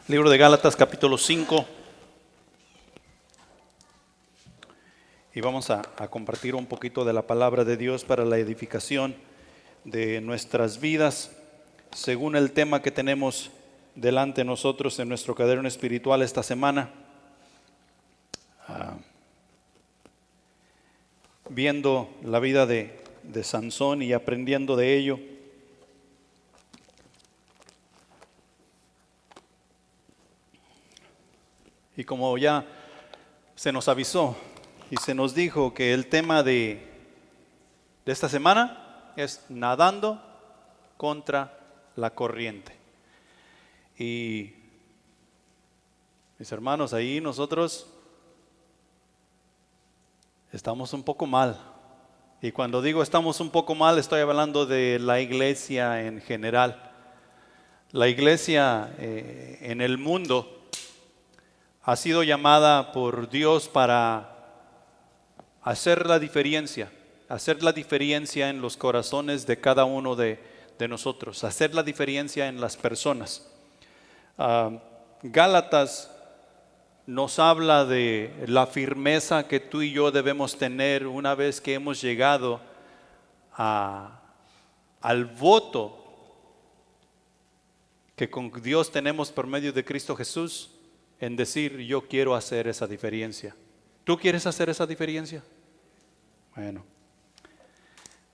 Libro de Gálatas, capítulo 5. Y vamos a compartir un poquito de la palabra de Dios para la edificación de nuestras vidas, según el tema que tenemos delante de nosotros en nuestro cuaderno espiritual esta semana. Viendo la vida de Sansón y aprendiendo de ello. Y como ya se nos avisó y se nos dijo que el tema de esta semana es nadando contra la corriente. Y mis hermanos, ahí nosotros estamos un poco mal. Y cuando digo estamos un poco mal, estoy hablando de la iglesia en general. La iglesia en el mundo ha sido llamada por Dios para hacer la diferencia en los corazones de cada uno de nosotros, hacer la diferencia en las personas. Gálatas nos habla de la firmeza que tú y yo debemos tener una vez que hemos llegado al voto que con Dios tenemos por medio de Cristo Jesús, en decir yo quiero hacer esa diferencia. ¿Tú quieres hacer esa diferencia?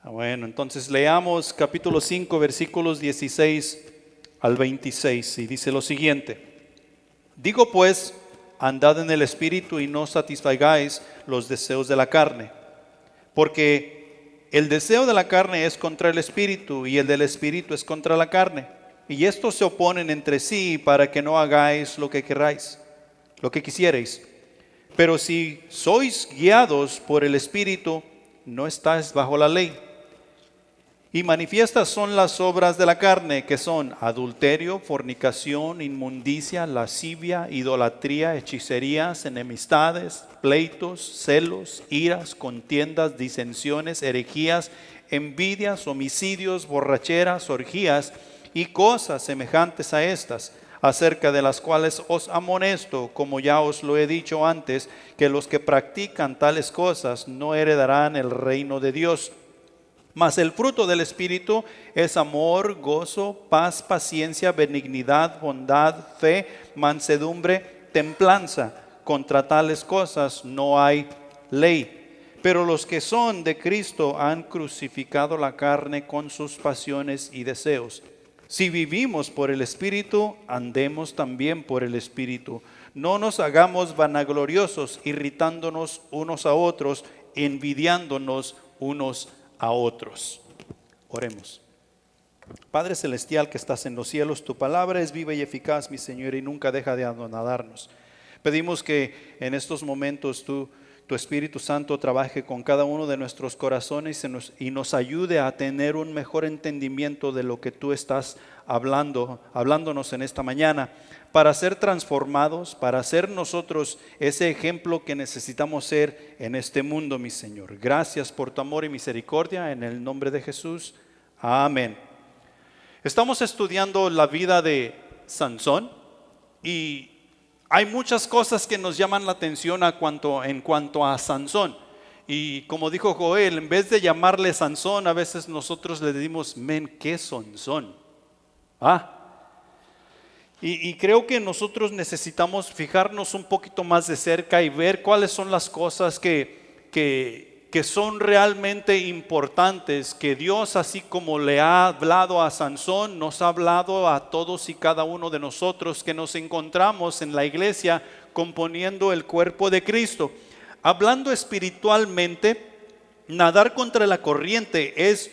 Bueno, entonces leamos capítulo 5, versículos 16 al 26 y dice lo siguiente: digo pues, andad en el Espíritu y no satisfagáis los deseos de la carne, porque el deseo de la carne es contra el Espíritu y el del Espíritu es contra la carne. Y estos se oponen entre sí para que no hagáis lo que queráis, lo que quisierais. Pero si sois guiados por el Espíritu, no estáis bajo la ley. Y manifiestas son las obras de la carne, que son adulterio, fornicación, inmundicia, lascivia, idolatría, hechicerías, enemistades, pleitos, celos, iras, contiendas, disensiones, herejías, envidias, homicidios, borracheras, orgías y cosas semejantes a estas, acerca de las cuales os amonesto, como ya os lo he dicho antes, que los que practican tales cosas no heredarán el reino de Dios. Mas el fruto del Espíritu es amor, gozo, paz, paciencia, benignidad, bondad, fe, mansedumbre, templanza. Contra tales cosas no hay ley. Pero los que son de Cristo han crucificado la carne con sus pasiones y deseos. Si vivimos por el Espíritu, andemos también por el Espíritu. No nos hagamos vanagloriosos, irritándonos unos a otros, envidiándonos unos a otros. Oremos. Padre celestial que estás en los cielos, tu palabra es viva y eficaz, mi Señor, y nunca deja de anonarnos. Pedimos que en estos momentos tu Espíritu Santo trabaje con cada uno de nuestros corazones y nos ayude a tener un mejor entendimiento de lo que tú estás hablándonos en esta mañana, para ser transformados, para ser nosotros ese ejemplo que necesitamos ser en este mundo, mi Señor. Gracias por tu amor y misericordia, en el nombre de Jesús. Amén. Estamos estudiando la vida de Sansón y hay muchas cosas que nos llaman la atención en cuanto a Sansón. Y como dijo Joel, en vez de llamarle Sansón, a veces nosotros le decimos, ¿qué Sansón? Y creo que nosotros necesitamos fijarnos un poquito más de cerca y ver cuáles son las cosas que son realmente importantes, que Dios, así como le ha hablado a Sansón, nos ha hablado a todos y cada uno de nosotros que nos encontramos en la iglesia componiendo el cuerpo de Cristo. Hablando espiritualmente, nadar contra la corriente es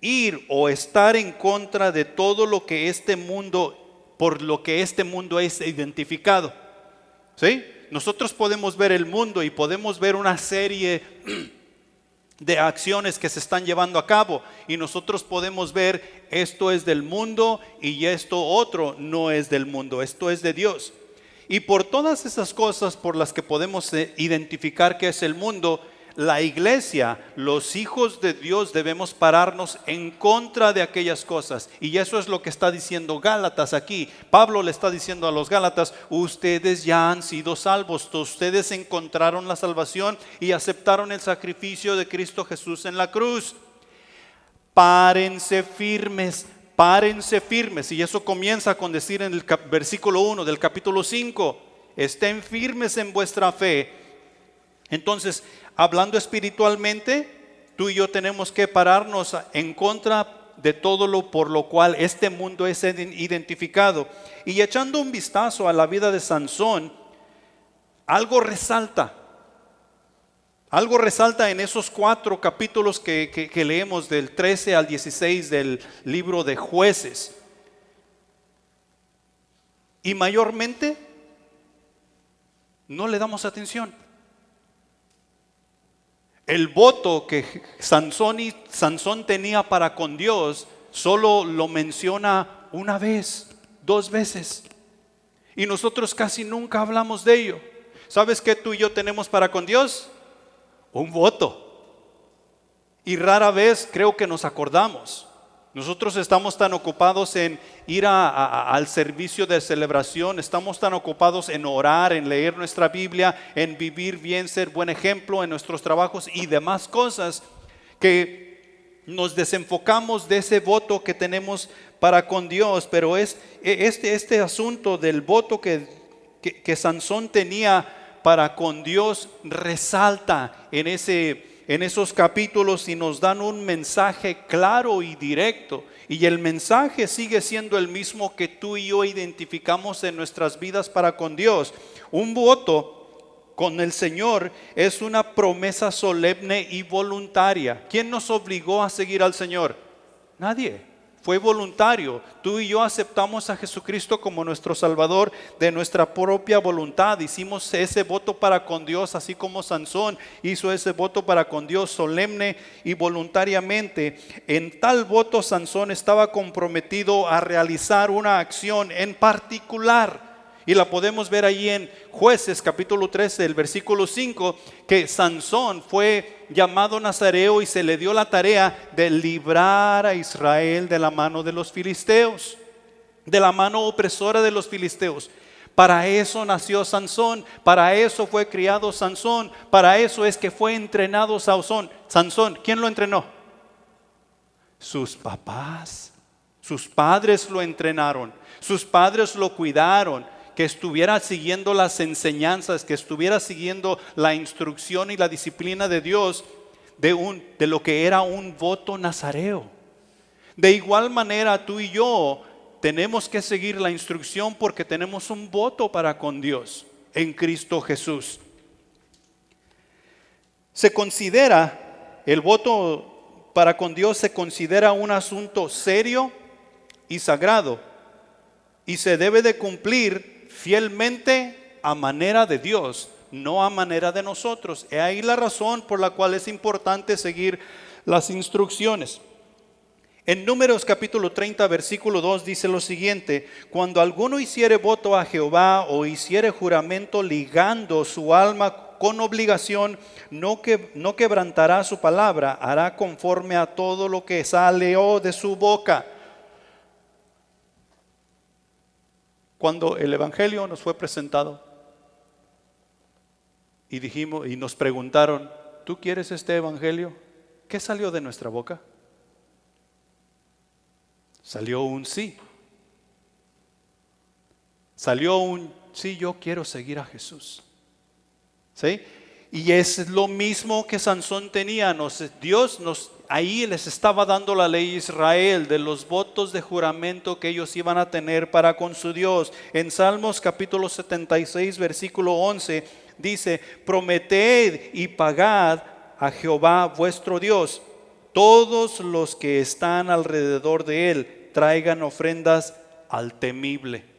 ir o estar en contra de todo lo que este mundo, por lo que este mundo es identificado. ¿Sí? Nosotros podemos ver el mundo y podemos ver una serie de acciones que se están llevando a cabo, y nosotros podemos ver esto es del mundo y esto otro no es del mundo, esto es de Dios. Y por todas esas cosas por las que podemos identificar que es el mundo, la iglesia, los hijos de Dios, debemos pararnos en contra de aquellas cosas. Y eso es lo que está diciendo Gálatas aquí. Pablo le está diciendo a los Gálatas: ustedes ya han sido salvos, ustedes encontraron la salvación y aceptaron el sacrificio de Cristo Jesús en la cruz. Párense firmes. Párense firmes. Y eso comienza con decir en el versículo 1 del capítulo 5: estén firmes en vuestra fe. Entonces, hablando espiritualmente, tú y yo tenemos que pararnos en contra de todo lo por lo cual este mundo es identificado. Y echando un vistazo a la vida de Sansón, algo resalta. Algo resalta en esos 4 capítulos que leemos, del 13 al 16 del libro de Jueces. Y mayormente no le damos atención. El voto que Sansón tenía para con Dios solo lo menciona una vez, 2 veces. Y nosotros casi nunca hablamos de ello. ¿Sabes qué tú y yo tenemos para con Dios? Un voto. Y rara vez creo que nos acordamos. Nosotros estamos tan ocupados en ir al servicio de celebración, estamos tan ocupados en orar, en leer nuestra Biblia, en vivir bien, ser buen ejemplo en nuestros trabajos y demás cosas, que nos desenfocamos de ese voto que tenemos para con Dios. Pero este asunto del voto que Sansón tenía para con Dios resalta en esos capítulos y nos dan un mensaje claro y directo. Y el mensaje sigue siendo el mismo que tú y yo identificamos en nuestras vidas para con Dios. Un voto con el Señor es una promesa solemne y voluntaria. ¿Quién nos obligó a seguir al Señor? Nadie. Fue voluntario. Tú y yo aceptamos a Jesucristo como nuestro Salvador de nuestra propia voluntad. Hicimos ese voto para con Dios, así como Sansón hizo ese voto para con Dios solemne y voluntariamente. En tal voto Sansón estaba comprometido a realizar una acción en particular. Y la podemos ver ahí en Jueces capítulo 13, el versículo 5, que Sansón fue llamado nazareo y se le dio la tarea de librar a Israel de la mano de los filisteos, de la mano opresora de los filisteos. Para eso nació Sansón, para eso fue criado Sansón, para eso es que fue entrenado Sansón. ¿Quién lo entrenó? Sus papás. Sus padres lo entrenaron, sus padres lo cuidaron, que estuviera siguiendo las enseñanzas, que estuviera siguiendo la instrucción y la disciplina de Dios de lo que era un voto nazareo. De igual manera tú y yo tenemos que seguir la instrucción porque tenemos un voto para con Dios en Cristo Jesús. Se considera, el voto para con Dios se considera un asunto serio y sagrado y se debe de cumplir fielmente a manera de Dios, no a manera de nosotros. He ahí la razón por la cual es importante seguir las instrucciones. En Números capítulo 30 versículo 2 dice lo siguiente: cuando alguno hiciere voto a Jehová o hiciere juramento ligando su alma con obligación, no quebrantará su palabra, hará conforme a todo lo que sale de su boca. Cuando el evangelio nos fue presentado y nos preguntaron: ¿tú quieres este evangelio? ¿Qué salió de nuestra boca? Salió un sí. Salió un sí, yo quiero seguir a Jesús. ¿Sí? Y es lo mismo que Sansón tenía. Dios ahí les estaba dando la ley a Israel de los votos de juramento que ellos iban a tener para con su Dios. En Salmos capítulo 76 versículo 11 dice: prometed y pagad a Jehová vuestro Dios. Todos los que están alrededor de él traigan ofrendas al temible.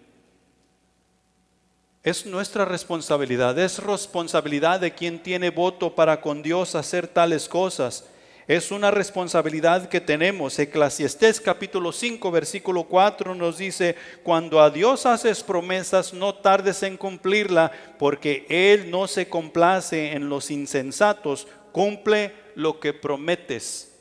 Es nuestra responsabilidad, es responsabilidad de quien tiene voto para con Dios hacer tales cosas. Es una responsabilidad que tenemos. Eclesiastés capítulo 5 versículo 4 nos dice: cuando a Dios haces promesas, no tardes en cumplirla, porque Él no se complace en los insensatos cumple lo que prometes.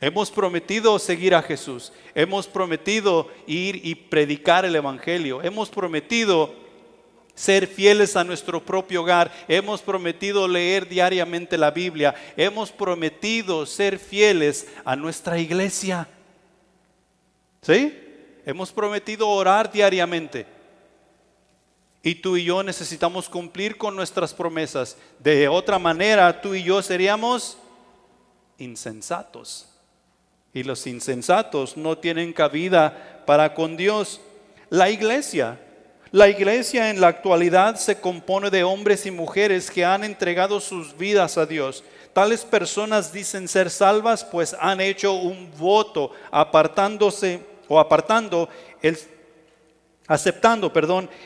Hemos prometido seguir a Jesús. Hemos prometido ir y predicar el evangelio. Hemos prometido ser fieles a nuestro propio hogar. Hemos prometido leer diariamente la Biblia. Hemos prometido ser fieles a nuestra iglesia. ¿Sí? Hemos prometido orar diariamente. Y tú y yo necesitamos cumplir con nuestras promesas. De otra manera, tú y yo seríamos insensatos. Y los insensatos no tienen cabida para con Dios. La iglesia en la actualidad se compone de hombres y mujeres que han entregado sus vidas a Dios. Tales personas dicen ser salvas, pues han hecho un voto aceptando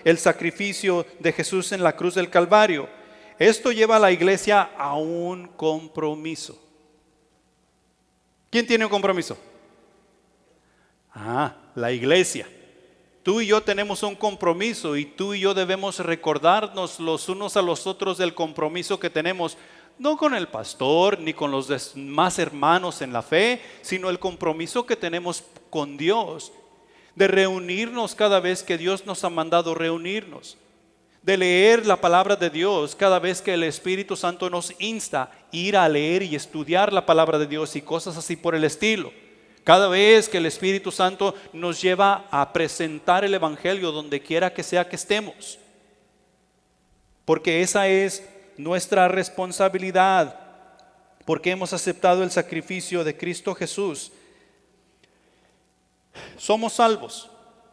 el sacrificio de Jesús en la cruz del Calvario. Esto lleva a la iglesia a un compromiso. ¿Quién tiene un compromiso? La iglesia. Tú y yo tenemos un compromiso y tú y yo debemos recordarnos los unos a los otros del compromiso que tenemos, no con el pastor ni con los demás hermanos en la fe, sino el compromiso que tenemos con Dios, de reunirnos cada vez que Dios nos ha mandado reunirnos, de leer la palabra de Dios cada vez que el Espíritu Santo nos insta a ir a leer y estudiar la palabra de Dios y cosas así por el estilo. Cada vez que el Espíritu Santo nos lleva a presentar el evangelio donde quiera que sea que estemos, porque esa es nuestra responsabilidad, porque hemos aceptado el sacrificio de Cristo Jesús. Somos salvos.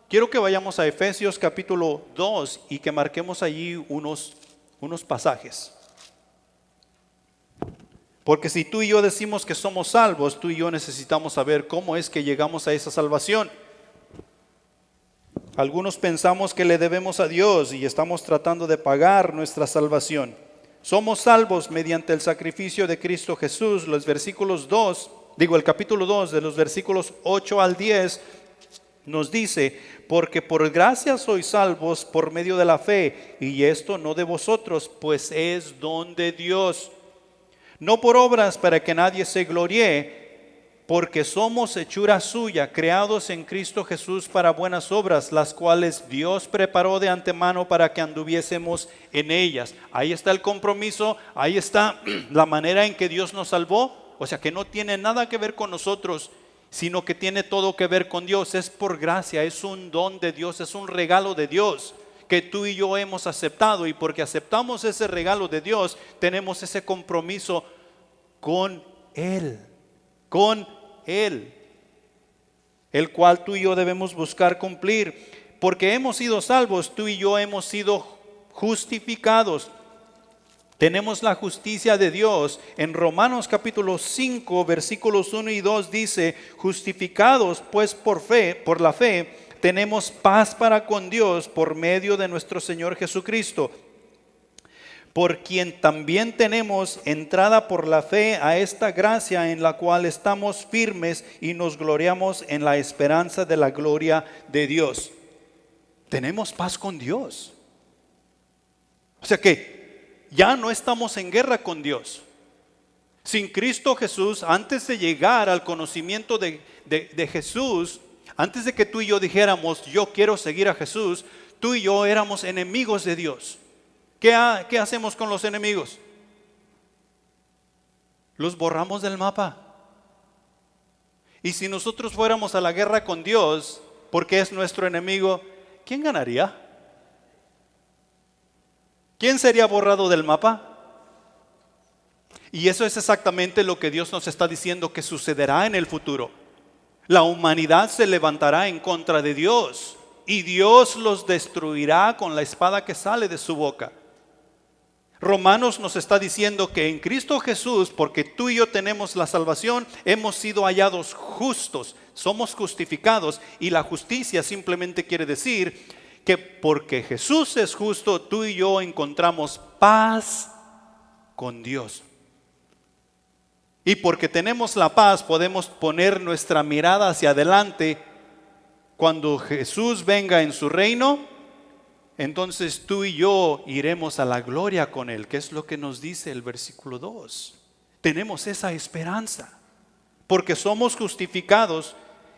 Quiero que vayamos a Efesios capítulo 2 y que marquemos allí unos pasajes. Porque si tú y yo decimos que somos salvos, tú y yo necesitamos saber cómo es que llegamos a esa salvación. Algunos pensamos que le debemos a Dios y estamos tratando de pagar nuestra salvación. Somos salvos mediante el sacrificio de Cristo Jesús. El capítulo 2 de los versículos 8 al 10 nos dice: porque por gracia sois salvos por medio de la fe, y esto no de vosotros, pues es don de Dios, no por obras para que nadie se gloríe, porque somos hechura suya, creados en Cristo Jesús para buenas obras, las cuales Dios preparó de antemano para que anduviésemos en ellas. Ahí está el compromiso, ahí está la manera en que Dios nos salvó. O sea que no tiene nada que ver con nosotros, sino que tiene todo que ver con Dios. Es por gracia, es un don de Dios, es un regalo de Dios que tú y yo hemos aceptado, y porque aceptamos ese regalo de Dios, tenemos ese compromiso con Él, el cual tú y yo debemos buscar cumplir. Porque hemos sido salvos, tú y yo hemos sido justificados. Tenemos la justicia de Dios. En Romanos capítulo 5 versículos 1 y 2 dice: justificados pues por la fe, tenemos paz para con Dios por medio de nuestro Señor Jesucristo, por quien también tenemos entrada por la fe a esta gracia en la cual estamos firmes y nos gloriamos en la esperanza de la gloria de Dios. Tenemos paz con Dios. O sea que ya no estamos en guerra con Dios. Sin Cristo Jesús, antes de llegar al conocimiento de Jesús, antes de que tú y yo dijéramos yo quiero seguir a Jesús, tú y yo éramos enemigos de Dios. ¿Qué hacemos con los enemigos? Los borramos del mapa. Y si nosotros fuéramos a la guerra con Dios, porque es nuestro enemigo, ¿quién ganaría? ¿Quién sería borrado del mapa? Y eso es exactamente lo que Dios nos está diciendo que sucederá en el futuro. La humanidad se levantará en contra de Dios y Dios los destruirá con la espada que sale de su boca. Romanos nos está diciendo que en Cristo Jesús, porque tú y yo tenemos la salvación, hemos sido hallados justos, somos justificados, y la justicia simplemente quiere decir que porque Jesús es justo, tú y yo encontramos paz con Dios. Y porque tenemos la paz, podemos poner nuestra mirada hacia adelante. Cuando Jesús venga en su reino, entonces tú y yo iremos a la gloria con Él, que es lo que nos dice el versículo 2. Tenemos esa esperanza, porque somos justificados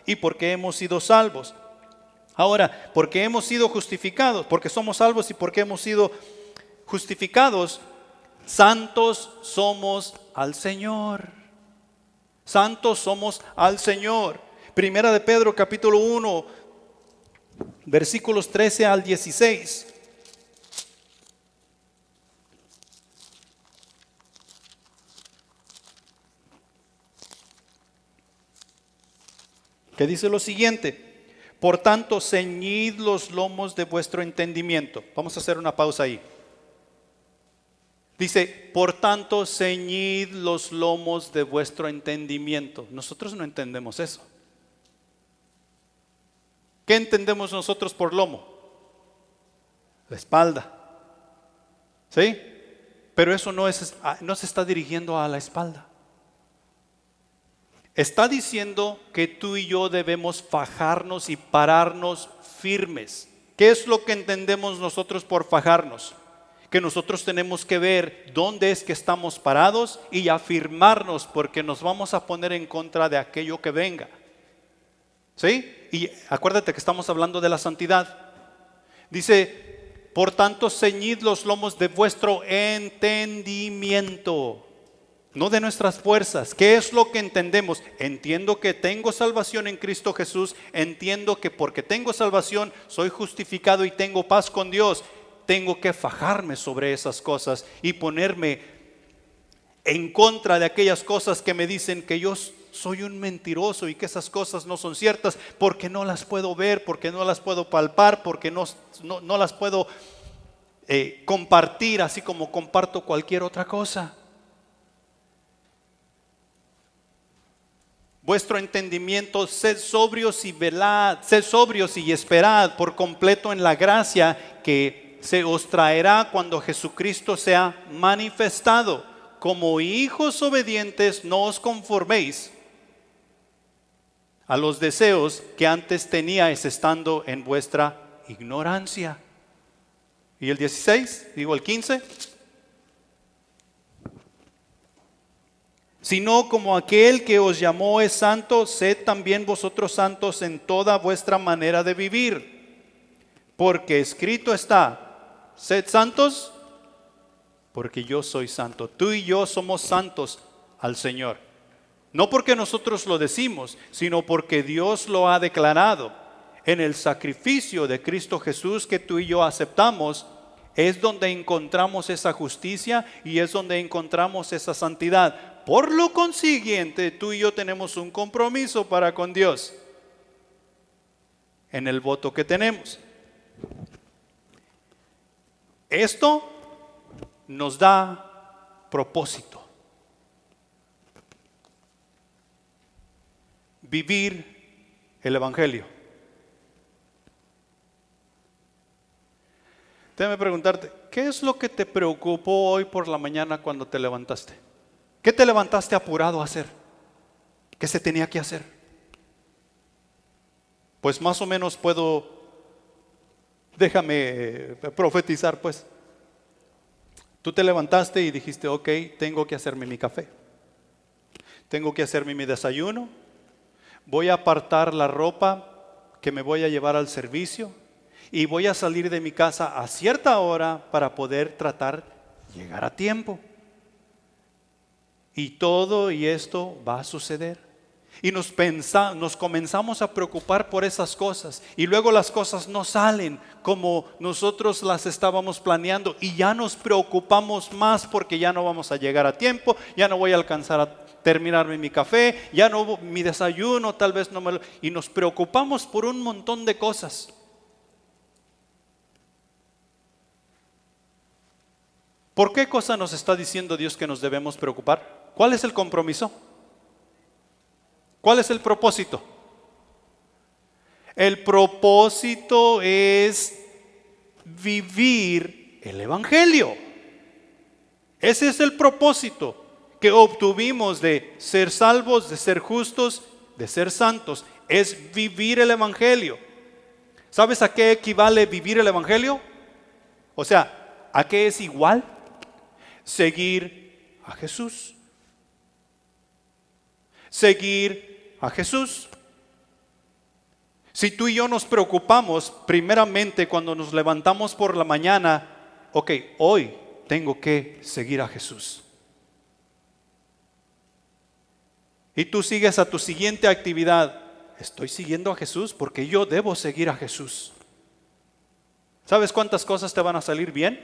y porque hemos sido salvos. Ahora, porque hemos sido justificados, porque somos salvos y porque hemos sido justificados, santos somos al Señor. Santos somos al Señor. Primera de Pedro capítulo 1, versículos 13 al 16. Que dice lo siguiente: por tanto, ceñid los lomos de vuestro entendimiento. Vamos a hacer una pausa ahí. Dice, por tanto, ceñid los lomos de vuestro entendimiento. Nosotros no entendemos eso. ¿Qué entendemos nosotros por lomo? La espalda. ¿Sí? Pero eso no se está dirigiendo a la espalda. Está diciendo que tú y yo debemos fajarnos y pararnos firmes. ¿Qué es lo que entendemos nosotros por fajarnos? Que nosotros tenemos que ver dónde es que estamos parados y afirmarnos, porque nos vamos a poner en contra de aquello que venga. ¿Sí? Y acuérdate que estamos hablando de la santidad. Dice, por tanto, ceñid los lomos de vuestro entendimiento. No de nuestras fuerzas. ¿Qué es lo que entendemos? Entiendo que tengo salvación en Cristo Jesús. Entiendo que porque tengo salvación soy justificado y tengo paz con Dios. Tengo que fajarme sobre esas cosas y ponerme en contra de aquellas cosas que me dicen que yo soy un mentiroso y que esas cosas no son ciertas, porque no las puedo ver, porque no las puedo palpar, porque no las puedo compartir así como comparto cualquier otra cosa. Vuestro entendimiento, sed sobrios y velad, sed sobrios y esperad por completo en la gracia que se os traerá cuando Jesucristo sea manifestado. Como hijos obedientes, no os conforméis a los deseos que antes teníais estando en vuestra ignorancia. Y el 16, digo el 15. Sino como aquel que os llamó es santo, sed también vosotros santos en toda vuestra manera de vivir. Porque escrito está, sed santos, porque yo soy santo. Tú y yo somos santos al Señor. No porque nosotros lo decimos, sino porque Dios lo ha declarado. En el sacrificio de Cristo Jesús que tú y yo aceptamos, es donde encontramos esa justicia y es donde encontramos esa santidad. Por lo consiguiente, tú y yo tenemos un compromiso para con Dios en el voto que tenemos. Esto nos da propósito. Vivir el Evangelio. Déjame preguntarte, ¿qué es lo que te preocupó hoy por la mañana cuando te levantaste? ¿Qué te levantaste apurado a hacer? ¿Qué se tenía que hacer? Pues más o menos déjame profetizar pues. Tú te levantaste y dijiste, ok, tengo que hacerme mi café. Tengo que hacerme mi desayuno. Voy a apartar la ropa que me voy a llevar al servicio. Y voy a salir de mi casa a cierta hora para poder tratar de llegar a tiempo. Y todo y esto va a suceder. Y nos comenzamos a preocupar por esas cosas. Y luego las cosas no salen como nosotros las estábamos planeando. Y ya nos preocupamos más porque ya no vamos a llegar a tiempo. Ya no voy a alcanzar a terminarme mi café. Ya no, mi desayuno tal vez no me lo... Y nos preocupamos por un montón de cosas. ¿Por qué cosa nos está diciendo Dios que nos debemos preocupar? ¿Cuál es el compromiso? ¿Cuál es el propósito? El propósito es vivir el Evangelio. Ese es el propósito que obtuvimos de ser salvos, de ser justos, de ser santos. Es vivir el Evangelio. ¿Sabes a qué equivale vivir el Evangelio? O sea, ¿a qué es igual? Seguir a Jesús. seguir a Jesús. Si tú y yo nos preocupamos primeramente cuando nos levantamos por la mañana, ok, hoy tengo que seguir a Jesús. Y tú sigues a tu siguiente actividad. Estoy siguiendo a Jesús porque yo debo seguir a Jesús. ¿Sabes cuántas cosas te van a salir bien?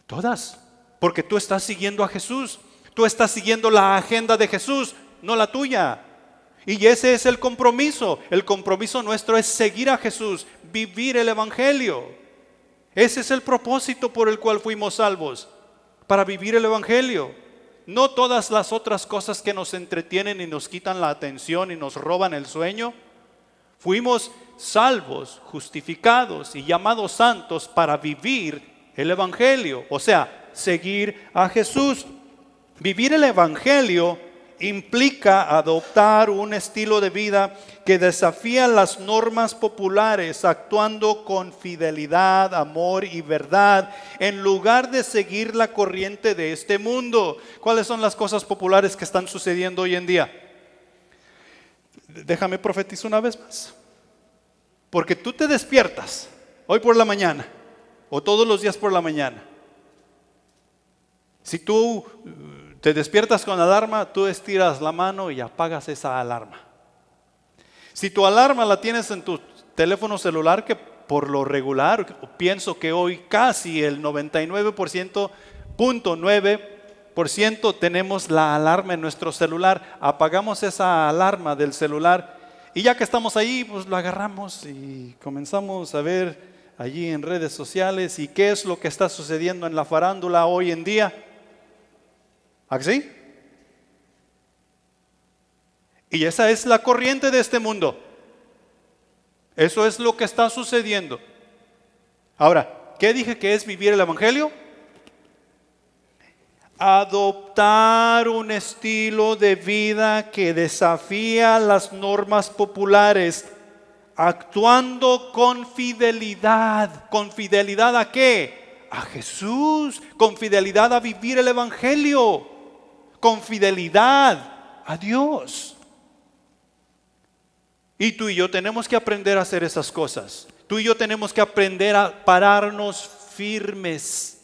Todas. Porque tú estás siguiendo a Jesús. Tú estás siguiendo la agenda de Jesús, no la tuya. Y ese es el compromiso. El compromiso nuestro es seguir a Jesús, vivir el Evangelio. Ese es el propósito por el cual fuimos salvos, para vivir el Evangelio. No todas las otras cosas que nos entretienen y nos quitan la atención y nos roban el sueño. Fuimos salvos, justificados y llamados santos para vivir el Evangelio, o sea, seguir a Jesús. Vivir el Evangelio implica adoptar un estilo de vida que desafía las normas populares, actuando con fidelidad, amor y verdad, en lugar de seguir la corriente de este mundo. ¿Cuáles son las cosas populares que están sucediendo hoy en día? Déjame profetizar una vez más. Porque tú te despiertas hoy por la mañana o todos los días por la mañana. Si tú te despiertas con alarma, tú estiras la mano y apagas esa alarma. Si tu alarma la tienes en tu teléfono celular, que por lo regular, pienso que hoy casi el 99.9% tenemos la alarma en nuestro celular, apagamos esa alarma del celular y ya que estamos ahí, pues lo agarramos y comenzamos a ver allí en redes sociales y qué es lo que está sucediendo en la farándula hoy en día. ¿Así? Y esa es la corriente de este mundo. Eso es lo que está sucediendo. Ahora, ¿qué dije que es vivir el Evangelio? Adoptar un estilo de vida que desafía las normas populares, actuando con fidelidad. ¿Con fidelidad a qué? A Jesús. Con fidelidad a vivir el Evangelio. Con fidelidad a Dios. Y tú y yo tenemos que aprender a hacer esas cosas. Tú y yo tenemos que aprender a pararnos firmes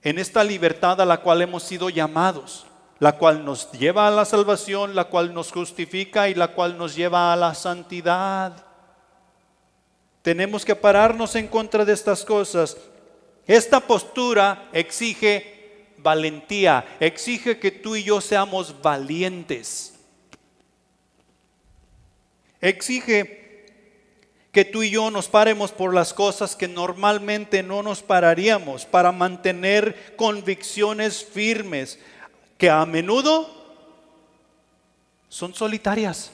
en esta libertad a la cual hemos sido llamados, la cual nos lleva a la salvación, la cual nos justifica y la cual nos lleva a la santidad. Tenemos que pararnos en contra de estas cosas. Esta postura exige valentía, exige que tú y yo seamos valientes. Exige que tú y yo nos paremos por las cosas que normalmente no nos pararíamos, para mantener convicciones firmes que a menudo son solitarias.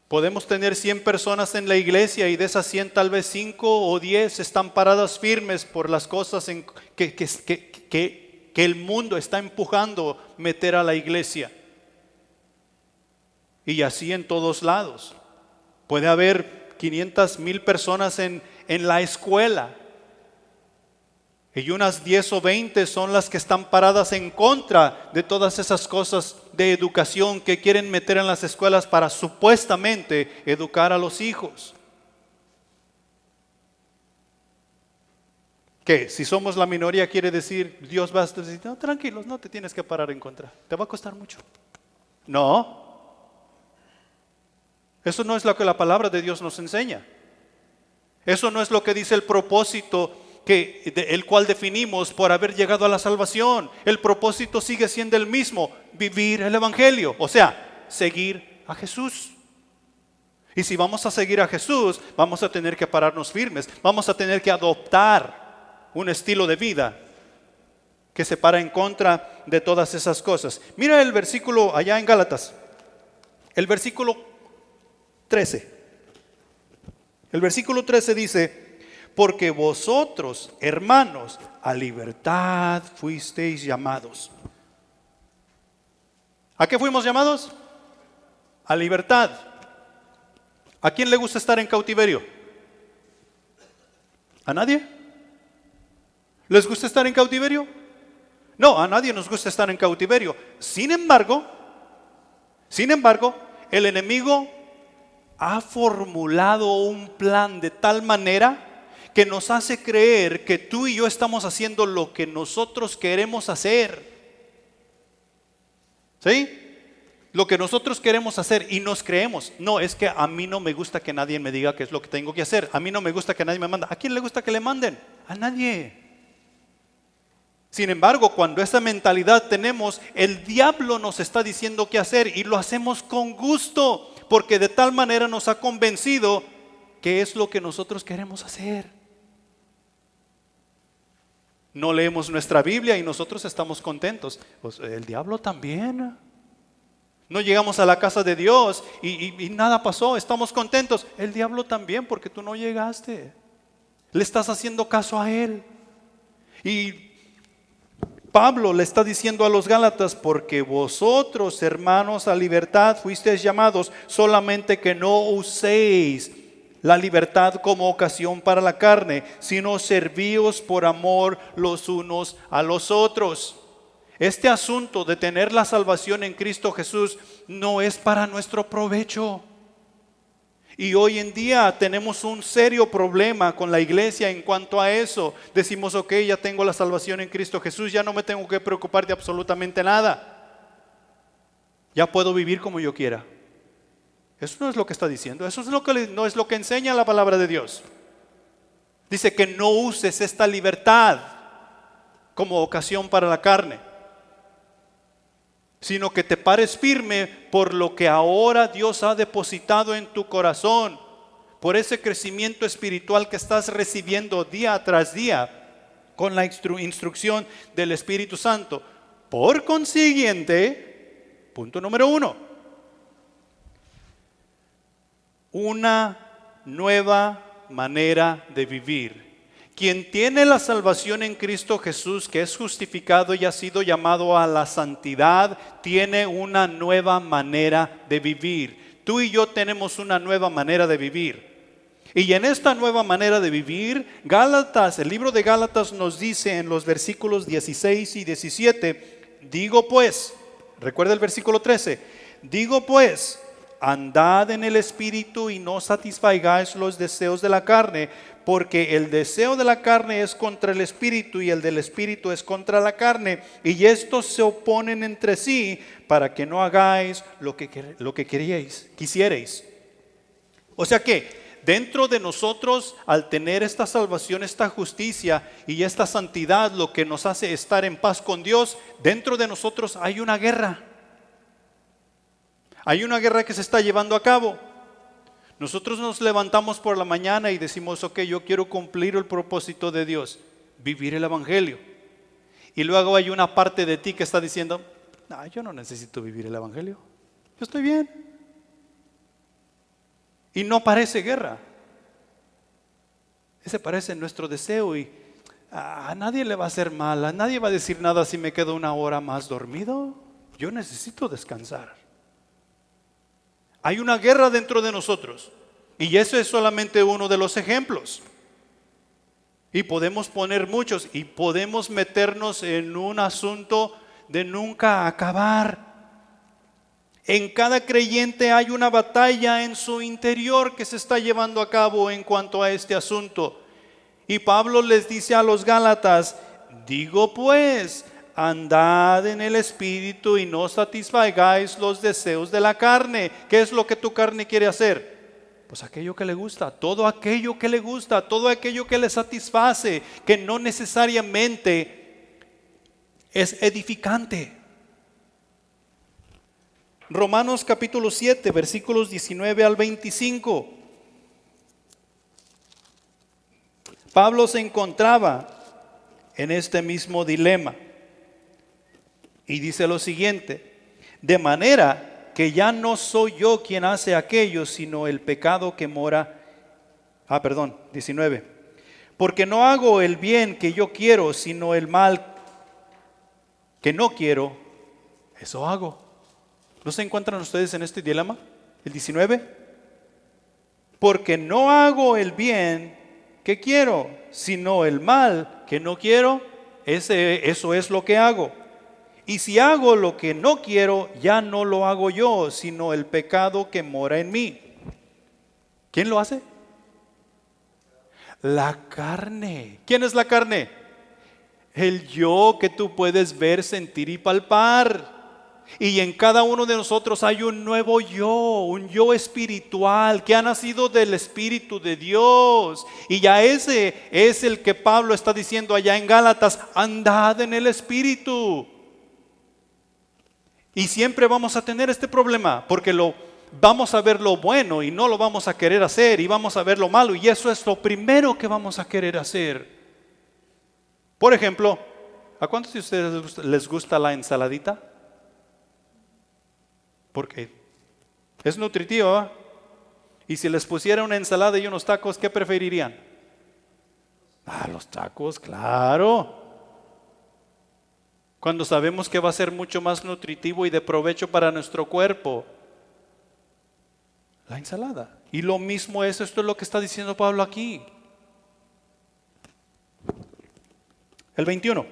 Podemos tener 100 personas en la iglesia y de esas 100 tal vez 5 o 10 están paradas firmes por las cosas que el mundo está empujando meter a la iglesia. Y así en todos lados. Puede haber 500,000 personas en la escuela. Y unas 10 o 20 son las que están paradas en contra de todas esas cosas de educación que quieren meter en las escuelas para supuestamente educar a los hijos. ¿Qué? Si somos la minoría quiere decir, Dios va a decir, no, tranquilos, no te tienes que parar en contra. Te va a costar mucho. No. Eso no es lo que la palabra de Dios nos enseña. Eso no es lo que dice el propósito el cual definimos por haber llegado a la salvación. El propósito sigue siendo el mismo: vivir el Evangelio, o sea, seguir a Jesús. Y si vamos a seguir a Jesús, vamos a tener que pararnos firmes, vamos a tener que adoptar un estilo de vida que se para en contra de todas esas cosas. Mira el versículo allá en Gálatas, el versículo 13. El versículo 13 dice: porque vosotros, hermanos, a libertad fuisteis llamados. ¿A qué fuimos llamados? A libertad. ¿A quién le gusta estar en cautiverio? ¿A nadie? ¿Les gusta estar en cautiverio? No, a nadie nos gusta estar en cautiverio. Sin embargo, el enemigo ha formulado un plan de tal manera que nos hace creer que tú y yo estamos haciendo lo que nosotros queremos hacer. ¿Sí? Lo que nosotros queremos hacer y nos creemos. No, es que a mí no me gusta que nadie me diga qué es lo que tengo que hacer. A mí no me gusta que nadie me manda. ¿A quién le gusta que le manden? A nadie. Sin embargo, cuando esa mentalidad tenemos, el diablo nos está diciendo qué hacer y lo hacemos con gusto, porque de tal manera nos ha convencido que es lo que nosotros queremos hacer. No leemos nuestra Biblia y nosotros estamos contentos. Pues el diablo también. No llegamos a la casa de Dios y nada pasó, estamos contentos. El diablo también, porque tú no llegaste. Le estás haciendo caso a él. Y Pablo le está diciendo a los Gálatas: porque vosotros, hermanos, a libertad fuisteis llamados, solamente que no uséis la libertad como ocasión para la carne, sino servíos por amor los unos a los otros. Este asunto de tener la salvación en Cristo Jesús no es para nuestro provecho. Y hoy en día tenemos un serio problema con la iglesia en cuanto a eso. Decimos: ok, ya tengo la salvación en Cristo Jesús, ya no me tengo que preocupar de absolutamente nada. Ya puedo vivir como yo quiera. Eso no es lo que está diciendo, eso es no es lo que enseña la palabra de Dios. Dice que no uses esta libertad como ocasión para la carne, sino que te pares firme por lo que ahora Dios ha depositado en tu corazón, por ese crecimiento espiritual que estás recibiendo día tras día con la instrucción del Espíritu Santo. Por consiguiente, punto número 1, una nueva manera de vivir. Quien tiene la salvación en Cristo Jesús, que es justificado y ha sido llamado a la santidad, tiene una nueva manera de vivir. Tú y yo tenemos una nueva manera de vivir. Y en esta nueva manera de vivir, Gálatas, el libro de Gálatas nos dice en los versículos 16 y 17, digo pues, recuerda el versículo 13, digo pues, andad en el Espíritu y no satisfagáis los deseos de la carne, porque el deseo de la carne es contra el Espíritu y el del Espíritu es contra la carne, y estos se oponen entre sí para que no hagáis lo que quisierais. O sea que dentro de nosotros, al tener esta salvación, esta justicia y esta santidad, lo que nos hace estar en paz con Dios, dentro de nosotros hay una guerra. Hay una guerra que se está llevando a cabo. Nosotros nos levantamos por la mañana y decimos: ok, yo quiero cumplir el propósito de Dios, vivir el Evangelio. Y luego hay una parte de ti que está diciendo: no, yo no necesito vivir el Evangelio, yo estoy bien. Y no parece guerra. Ese parece nuestro deseo y a nadie le va a hacer mal, a nadie va a decir nada si me quedo una hora más dormido. Yo necesito descansar. Hay una guerra dentro de nosotros y eso es solamente uno de los ejemplos. Y podemos poner muchos y podemos meternos en un asunto de nunca acabar. En cada creyente hay una batalla en su interior que se está llevando a cabo en cuanto a este asunto. Y Pablo les dice a los Gálatas: digo pues, andad en el Espíritu y no satisfagáis los deseos de la carne. ¿Qué es lo que tu carne quiere hacer? Pues aquello que le gusta, todo aquello que le gusta, todo aquello que le satisface, que no necesariamente es edificante. Romanos capítulo 7, versículos 19 al 25. Pablo se encontraba en este mismo dilema. Y dice lo siguiente: de manera que ya no soy yo quien hace aquello, sino el pecado que mora. 19. Porque no hago el bien que yo quiero, sino el mal que no quiero, eso hago. ¿No se encuentran ustedes en este dilema? El 19. Porque no hago el bien que quiero, sino el mal que no quiero, eso es lo que hago. Y si hago lo que no quiero, ya no lo hago yo, sino el pecado que mora en mí. ¿Quién lo hace? La carne. ¿Quién es la carne? El yo que tú puedes ver, sentir y palpar. Y en cada uno de nosotros hay un nuevo yo, un yo espiritual que ha nacido del Espíritu de Dios. Y ya ese es el que Pablo está diciendo allá en Gálatas: andad en el Espíritu. Y siempre vamos a tener este problema, porque vamos a ver lo bueno y no lo vamos a querer hacer, y vamos a ver lo malo, y eso es lo primero que vamos a querer hacer. Por ejemplo, ¿a cuántos de ustedes les gusta la ensaladita? Porque es nutritiva. Y si les pusiera una ensalada y unos tacos, ¿qué preferirían? Los tacos, claro. Cuando sabemos que va a ser mucho más nutritivo y de provecho para nuestro cuerpo, la ensalada. Y lo mismo esto es lo que está diciendo Pablo aquí. El 21.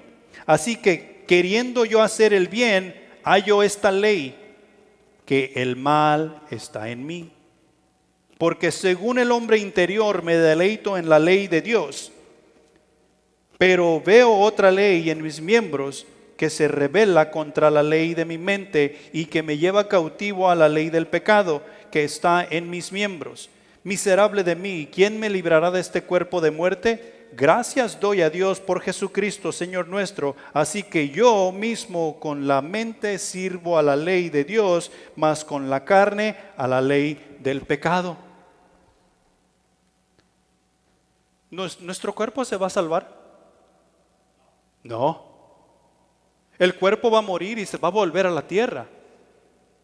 Así que, queriendo yo hacer el bien, hallo esta ley, que el mal está en mí. Porque según el hombre interior me deleito en la ley de Dios, pero veo otra ley en mis miembros que se rebela contra la ley de mi mente y que me lleva cautivo a la ley del pecado que está en mis miembros. Miserable de mí, ¿quién me librará de este cuerpo de muerte? Gracias doy a Dios por Jesucristo, Señor nuestro. Así que yo mismo con la mente sirvo a la ley de Dios, mas con la carne a la ley del pecado. ¿Nuestro cuerpo se va a salvar? No. El cuerpo va a morir y se va a volver a la tierra.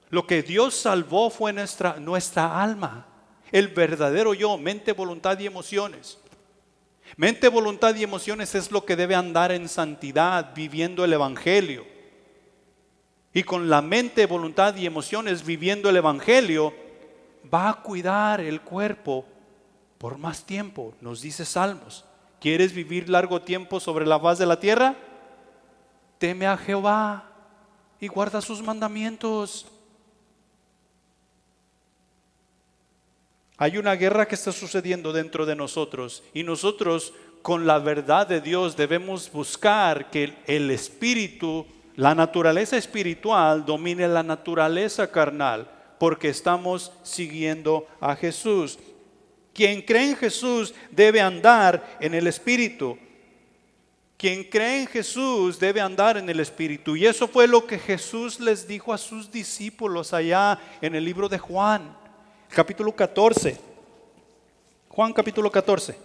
Lo que Dios salvó fue nuestra alma, el verdadero yo, mente, voluntad y emociones. Mente, voluntad y emociones es lo que debe andar en santidad, viviendo el Evangelio. Y con la mente, voluntad y emociones viviendo el Evangelio, va a cuidar el cuerpo por más tiempo. Nos dice Salmos: ¿quieres vivir largo tiempo sobre la faz de la tierra? Teme a Jehová y guarda sus mandamientos. Hay una guerra que está sucediendo dentro de nosotros, y nosotros con la verdad de Dios debemos buscar que el espíritu, la naturaleza espiritual, domine la naturaleza carnal, porque estamos siguiendo a Jesús. Quien cree en Jesús debe andar en el Espíritu. Quien cree en Jesús debe andar en el Espíritu. Y eso fue lo que Jesús les dijo a sus discípulos allá en el libro de Juan, capítulo 14. Juan capítulo 14.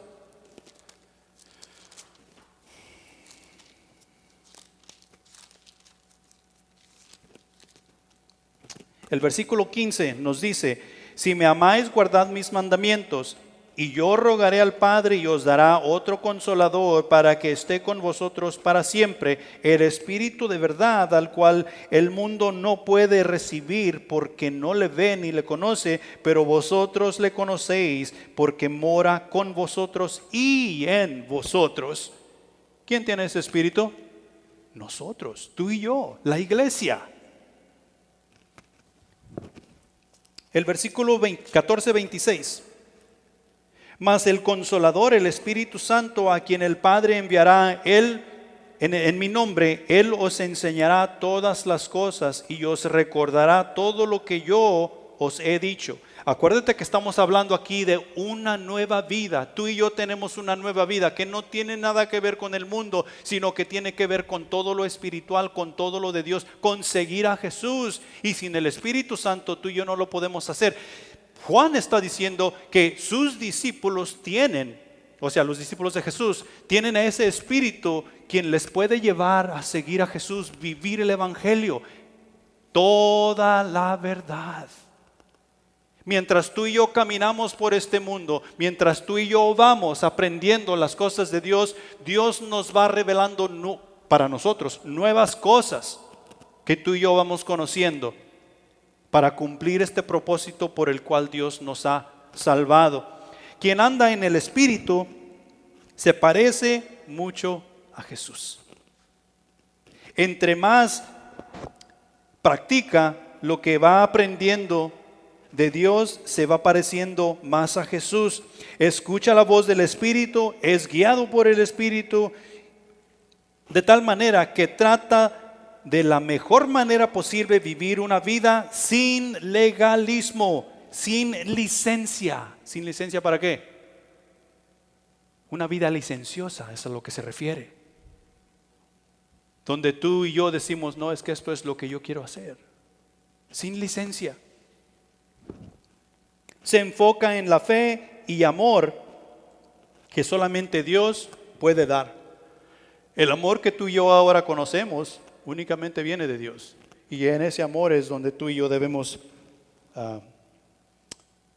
El versículo 15 nos dice: si me amáis, guardad mis mandamientos, y yo rogaré al Padre y os dará otro consolador para que esté con vosotros para siempre, el Espíritu de verdad, al cual el mundo no puede recibir porque no le ve ni le conoce, pero vosotros le conocéis porque mora con vosotros y en vosotros. ¿Quién tiene ese Espíritu? Nosotros, tú y yo, la iglesia. El versículo 14-26. Mas el Consolador, el Espíritu Santo, a quien el Padre enviará en mi nombre, Él os enseñará todas las cosas y os recordará todo lo que yo os he dicho. Acuérdate que estamos hablando aquí de una nueva vida. Tú y yo tenemos una nueva vida que no tiene nada que ver con el mundo, sino que tiene que ver con todo lo espiritual, con todo lo de Dios, con seguir a Jesús. Y sin el Espíritu Santo tú y yo no lo podemos hacer. Juan está diciendo que sus discípulos tienen, o sea, los discípulos de Jesús, tienen a ese Espíritu quien les puede llevar a seguir a Jesús, vivir el Evangelio, toda la verdad. Mientras tú y yo caminamos por este mundo, mientras tú y yo vamos aprendiendo las cosas de Dios, Dios nos va revelando para nosotros nuevas cosas que tú y yo vamos conociendo para cumplir este propósito por el cual Dios nos ha salvado. Quien anda en el Espíritu se parece mucho a Jesús. Entre más practica lo que va aprendiendo de Dios, se va pareciendo más a Jesús. Escucha la voz del Espíritu, es guiado por el Espíritu, de tal manera que trata de la mejor manera posible vivir una vida sin legalismo, sin licencia. ¿Sin licencia para qué? Una vida licenciosa, es a lo que se refiere. Donde tú y yo decimos, no, es que esto es lo que yo quiero hacer. Sin licencia. Se enfoca en la fe y amor que solamente Dios puede dar. El amor que tú y yo ahora conocemos únicamente viene de Dios. Y en ese amor es donde tú y yo debemos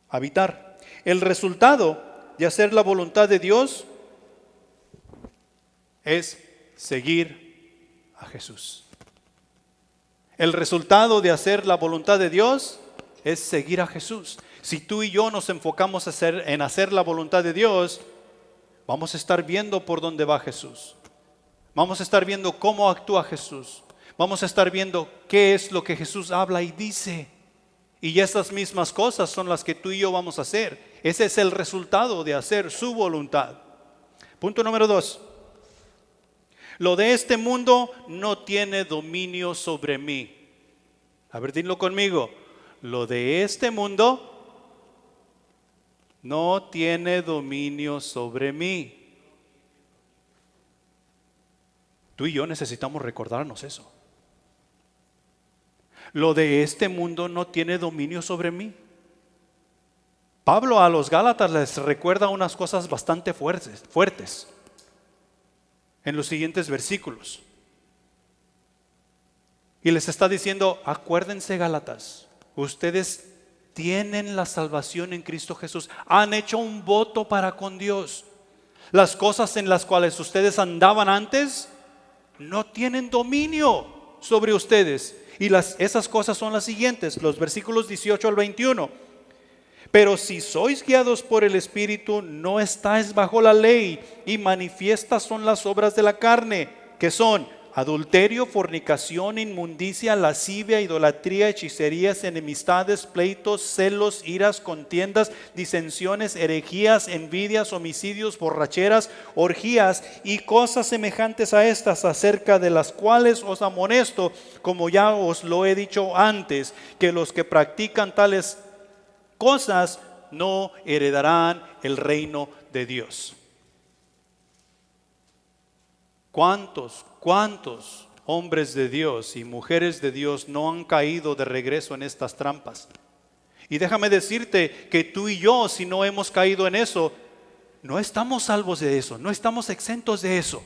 habitar. El resultado de hacer la voluntad de Dios es seguir a Jesús. El resultado de hacer la voluntad de Dios es seguir a Jesús. Si tú y yo nos enfocamos en hacer la voluntad de Dios, vamos a estar viendo por dónde va Jesús. Vamos a estar viendo cómo actúa Jesús. Vamos a estar viendo qué es lo que Jesús habla y dice. Y estas mismas cosas son las que tú y yo vamos a hacer. Ese es el resultado de hacer su voluntad. Punto número 2. Lo de este mundo no tiene dominio sobre mí. A ver, dilo conmigo. Lo de este mundo no tiene dominio sobre mí. Tú y yo necesitamos recordarnos eso. Lo de este mundo no tiene dominio sobre mí. Pablo a los Gálatas les recuerda unas cosas bastante fuertes en los siguientes versículos. Y les está diciendo, acuérdense, Gálatas, ustedes tienen la salvación en Cristo Jesús. Han hecho un voto para con Dios. Las cosas en las cuales ustedes andaban antes no tienen dominio sobre ustedes. Y esas cosas son las siguientes, los versículos 18 al 21. Pero si sois guiados por el Espíritu, no estáis bajo la ley, y manifiestas son las obras de la carne, que son adulterio, fornicación, inmundicia, lascivia, idolatría, hechicerías, enemistades, pleitos, celos, iras, contiendas, disensiones, herejías, envidias, homicidios, borracheras, orgías y cosas semejantes a estas, acerca de las cuales os amonesto, como ya os lo he dicho antes, que los que practican tales cosas no heredarán el reino de Dios. ¿Cuántos hombres de Dios y mujeres de Dios no han caído de regreso en estas trampas? Y déjame decirte que tú y yo, si no hemos caído en eso, no estamos salvos de eso, no estamos exentos de eso.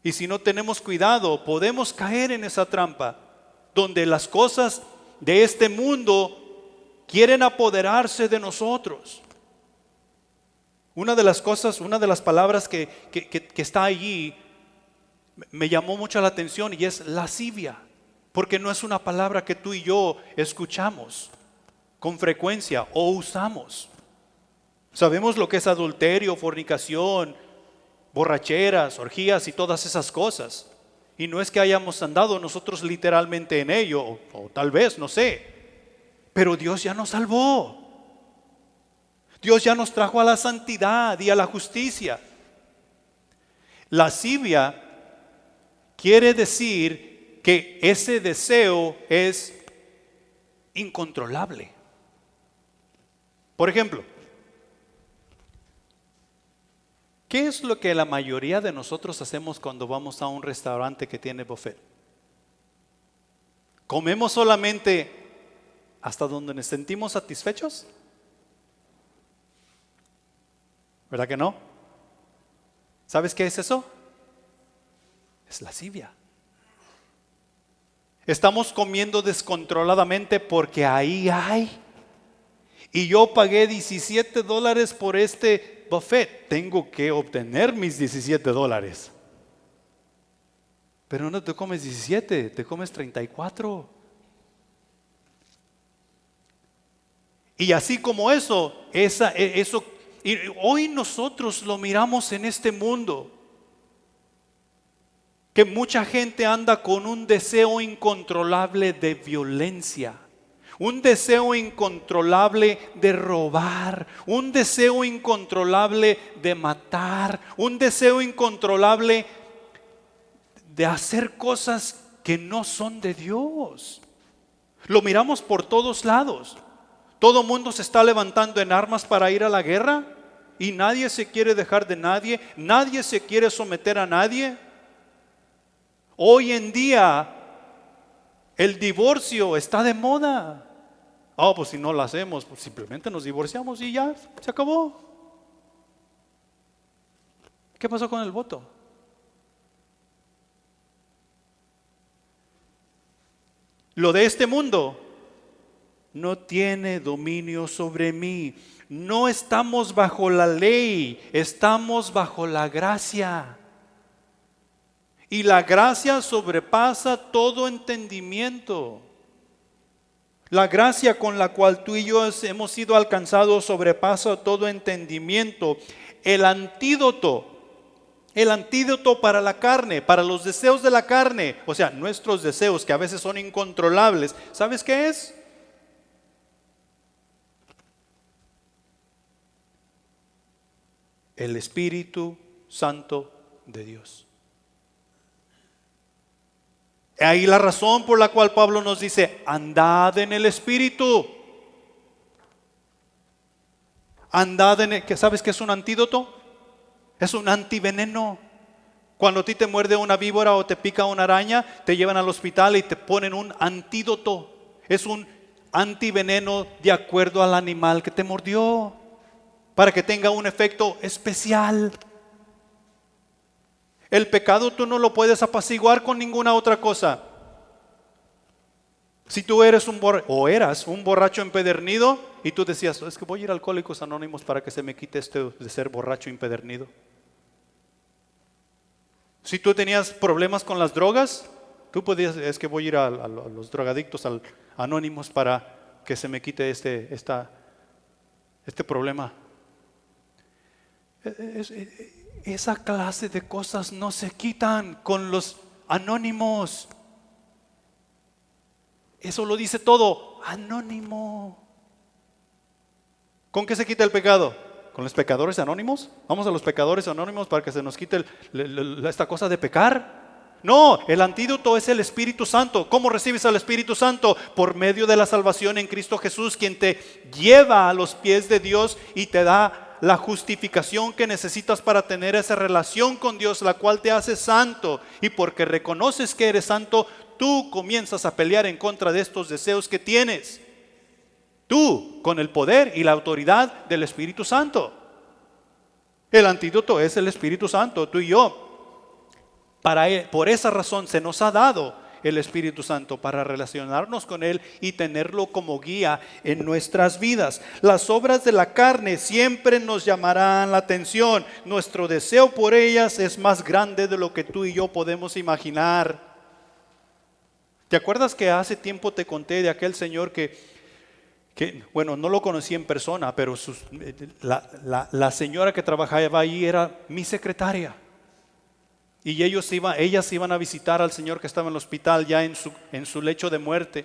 Y si no tenemos cuidado, podemos caer en esa trampa, donde las cosas de este mundo quieren apoderarse de nosotros. Una de las palabras que está allí me llamó mucho la atención, y es lascivia, porque no es una palabra que tú y yo escuchamos con frecuencia o usamos. Sabemos lo que es adulterio, fornicación, borracheras, orgías y todas esas cosas. Y no es que hayamos andado nosotros literalmente en ello, o tal vez, no sé. Pero Dios ya nos salvó. Dios ya nos trajo a la santidad y a la justicia. Lascivia quiere decir que ese deseo es incontrolable. Por ejemplo, ¿qué es lo que la mayoría de nosotros hacemos cuando vamos a un restaurante que tiene buffet? ¿Comemos solamente hasta donde nos sentimos satisfechos? ¿Verdad que no? ¿Sabes qué es eso? Es lascivia. Estamos comiendo descontroladamente porque ahí hay. Y yo pagué $17 por este buffet. Tengo que obtener mis $17. Pero no te comes 17, te comes 34. Y así como eso, y hoy nosotros lo miramos en este mundo. que mucha gente anda con un deseo incontrolable de violencia, un deseo incontrolable de robar, un deseo incontrolable de matar, un deseo incontrolable de hacer cosas que no son de Dios. Lo miramos por todos lados. Todo mundo se está levantando en armas para ir a la guerra y nadie se quiere dejar de nadie, nadie se quiere someter a nadie. Hoy en día el divorcio está de moda. Pues si no lo hacemos, pues simplemente nos divorciamos y ya, se acabó. ¿Qué pasó con el voto? Lo de este mundo no tiene dominio sobre mí. No estamos bajo la ley, estamos bajo la gracia. Y la gracia sobrepasa todo entendimiento. La gracia con la cual tú y yo hemos sido alcanzados sobrepasa todo entendimiento. El antídoto para la carne, para los deseos de la carne, o sea, nuestros deseos que a veces son incontrolables, ¿sabes qué es? El Espíritu Santo de Dios. Ahí la razón por la cual Pablo nos dice, andad en el Espíritu. Andad en el, ¿sabes qué es un antídoto? Es un antiveneno. Cuando a ti te muerde una víbora o te pica una araña, te llevan al hospital y te ponen un antídoto. Es un antiveneno de acuerdo al animal que te mordió, para que tenga un efecto especial. El pecado tú no lo puedes apaciguar con ninguna otra cosa. Si tú eres eras un borracho empedernido y tú decías, es que voy a ir a Alcohólicos Anónimos para que se me quite esto de ser borracho empedernido. Si tú tenías problemas con las drogas, tú podías, es que voy a ir a los drogadictos anónimos para que se me quite este problema. Esa clase de cosas no se quitan con los anónimos. Eso lo dice todo, anónimo. ¿Con qué se quita el pecado? ¿Con los pecadores anónimos? ¿Vamos a los pecadores anónimos para que se nos quite esta cosa de pecar? No, el antídoto es el Espíritu Santo. ¿Cómo recibes al Espíritu Santo? Por medio de la salvación en Cristo Jesús, quien te lleva a los pies de Dios y te da la justificación que necesitas para tener esa relación con Dios, la cual te hace santo. Y porque reconoces que eres santo, tú comienzas a pelear en contra de estos deseos que tienes. Tú, con el poder y la autoridad del Espíritu Santo. El antídoto es el Espíritu Santo, tú y yo. Por esa razón se nos ha dado el Espíritu Santo, para relacionarnos con Él y tenerlo como guía en nuestras vidas. Las obras de la carne siempre nos llamarán la atención. Nuestro deseo por ellas es más grande de lo que tú y yo podemos imaginar. ¿Te acuerdas que hace tiempo te conté de aquel señor que bueno, no lo conocí en persona, pero la señora que trabajaba ahí era mi secretaria? Y ellas iban a visitar al señor que estaba en el hospital ya en su lecho de muerte.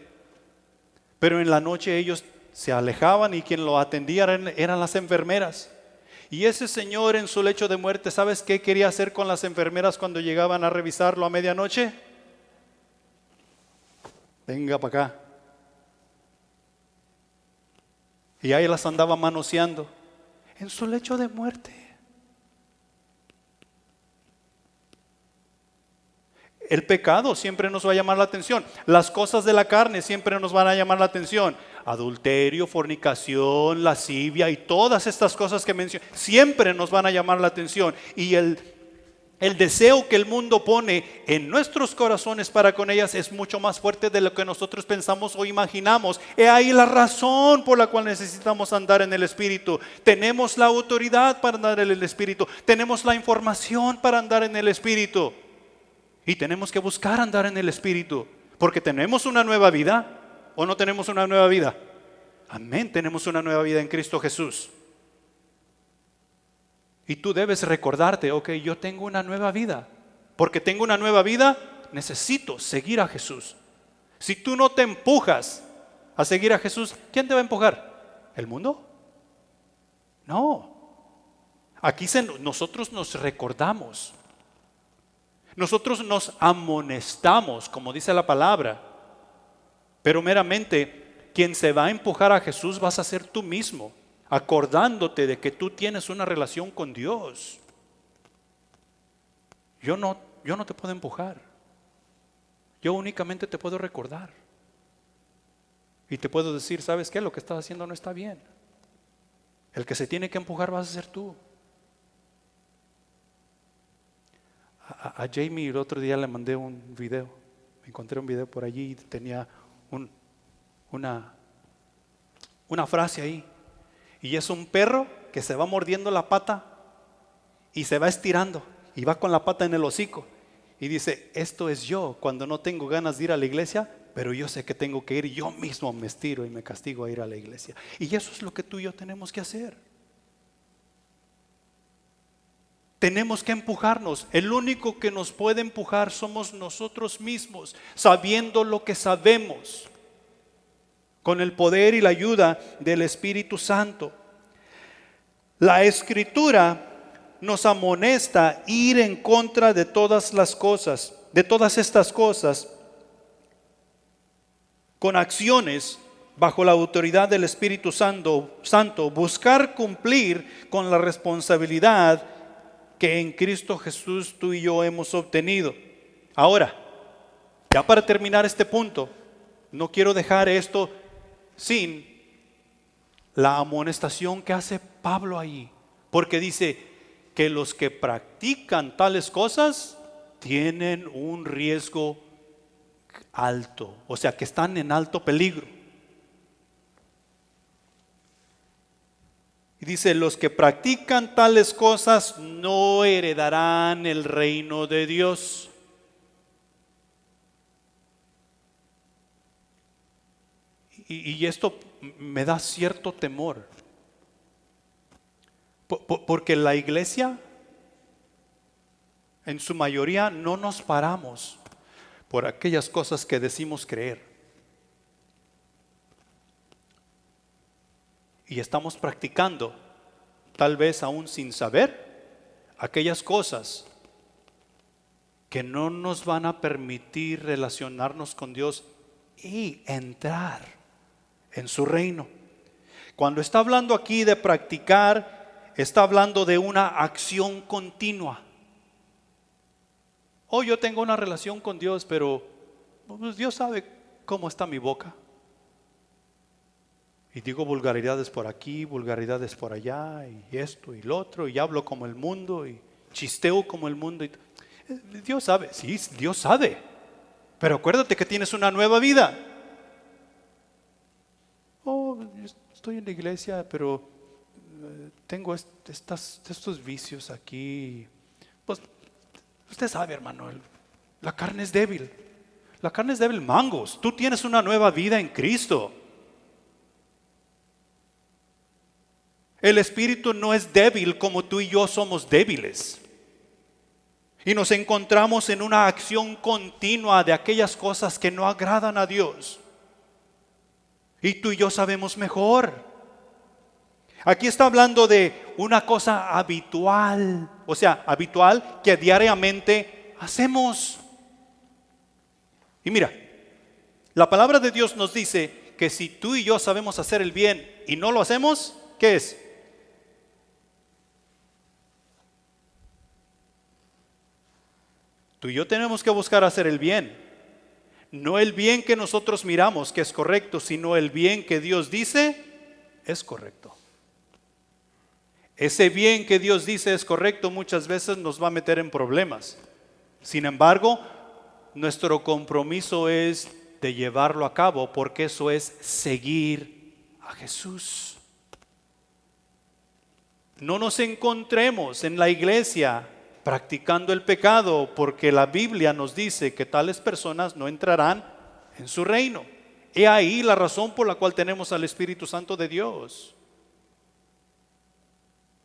Pero en la noche ellos se alejaban y quien lo atendía eran las enfermeras. Y ese señor en su lecho de muerte, ¿sabes qué quería hacer con las enfermeras cuando llegaban a revisarlo a medianoche? Venga para acá. Y ahí las andaba manoseando en su lecho de muerte. El pecado siempre nos va a llamar la atención. Las cosas de la carne siempre nos van a llamar la atención. Adulterio, fornicación, lascivia y todas estas cosas que mencioné siempre nos van a llamar la atención. Y el deseo que el mundo pone en nuestros corazones para con ellas es mucho más fuerte de lo que nosotros pensamos o imaginamos. He ahí la razón por la cual necesitamos andar en el Espíritu. Tenemos la autoridad para andar en el Espíritu. Tenemos la información para andar en el Espíritu. Y tenemos que buscar andar en el Espíritu, porque tenemos una nueva vida, ¿o no tenemos una nueva vida? Amén, tenemos una nueva vida en Cristo Jesús. Y tú debes recordarte, ok, yo tengo una nueva vida. porque tengo una nueva vida, necesito seguir a Jesús. Si tú no te empujas a seguir a Jesús, ¿quién te va a empujar? ¿El mundo? No. Aquí nosotros nos recordamos. Nosotros nos amonestamos, como dice la palabra. Pero meramente, quien se va a empujar a Jesús vas a ser tú mismo, acordándote de que tú tienes una relación con Dios. Yo no te puedo empujar. Yo únicamente te puedo recordar. Y te puedo decir, ¿sabes qué? Lo que estás haciendo no está bien. El que se tiene que empujar vas a ser tú. A Jamie el otro día le mandé un video. Me encontré un video por allí y tenía una frase ahí. Y es un perro que se va mordiendo la pata y se va estirando y va con la pata en el hocico. Y dice, esto es yo cuando no tengo ganas de ir a la iglesia, pero yo sé que tengo que ir, yo mismo me estiro y me castigo a ir a la iglesia. Y eso es lo que tú y yo tenemos que hacer. Tenemos que empujarnos. El único que nos puede empujar somos nosotros mismos, sabiendo lo que sabemos, con el poder y la ayuda del Espíritu Santo. La Escritura nos amonesta ir en contra de todas las cosas, de todas estas cosas, con acciones bajo la autoridad del Espíritu Santo, buscar cumplir con la responsabilidad que en Cristo Jesús tú y yo hemos obtenido. Ahora, ya para terminar este punto, no quiero dejar esto sin la amonestación que hace Pablo ahí, porque dice que los que practican tales cosas tienen un riesgo alto, o sea que están en alto peligro. Y dice, los que practican tales cosas no heredarán el reino de Dios. Y esto me da cierto temor, porque la iglesia, en su mayoría, no nos paramos por aquellas cosas que decimos creer. Y estamos practicando, tal vez aún sin saber, aquellas cosas que no nos van a permitir relacionarnos con Dios y entrar en su reino. Cuando está hablando aquí de practicar, está hablando de una acción continua. Oh, yo tengo una relación con Dios, pero pues Dios sabe cómo está mi boca. Y digo vulgaridades por aquí, vulgaridades por allá, y esto y lo otro, y hablo como el mundo, y chisteo como el mundo. Dios sabe, sí, Dios sabe. Pero acuérdate que tienes una nueva vida. Oh, estoy en la iglesia, pero tengo estos vicios aquí. Pues usted sabe, hermano, la carne es débil. La carne es débil, mangos. Tú tienes una nueva vida en Cristo. El espíritu no es débil como tú y yo somos débiles. Y nos encontramos en una acción continua de aquellas cosas que no agradan a Dios. Y tú y yo sabemos mejor. Aquí está hablando de una cosa habitual, o sea, habitual que diariamente hacemos. Y mira, la palabra de Dios nos dice que si tú y yo sabemos hacer el bien y no lo hacemos, ¿qué es? Tú y yo tenemos que buscar hacer el bien. No el bien que nosotros miramos que es correcto, sino el bien que Dios dice es correcto. Ese bien que Dios dice es correcto muchas veces nos va a meter en problemas. Sin embargo, nuestro compromiso es de llevarlo a cabo, porque eso es seguir a Jesús. No nos encontremos en la iglesia practicando el pecado, porque la Biblia nos dice que tales personas no entrarán en su reino. He ahí la razón por la cual tenemos al Espíritu Santo de Dios,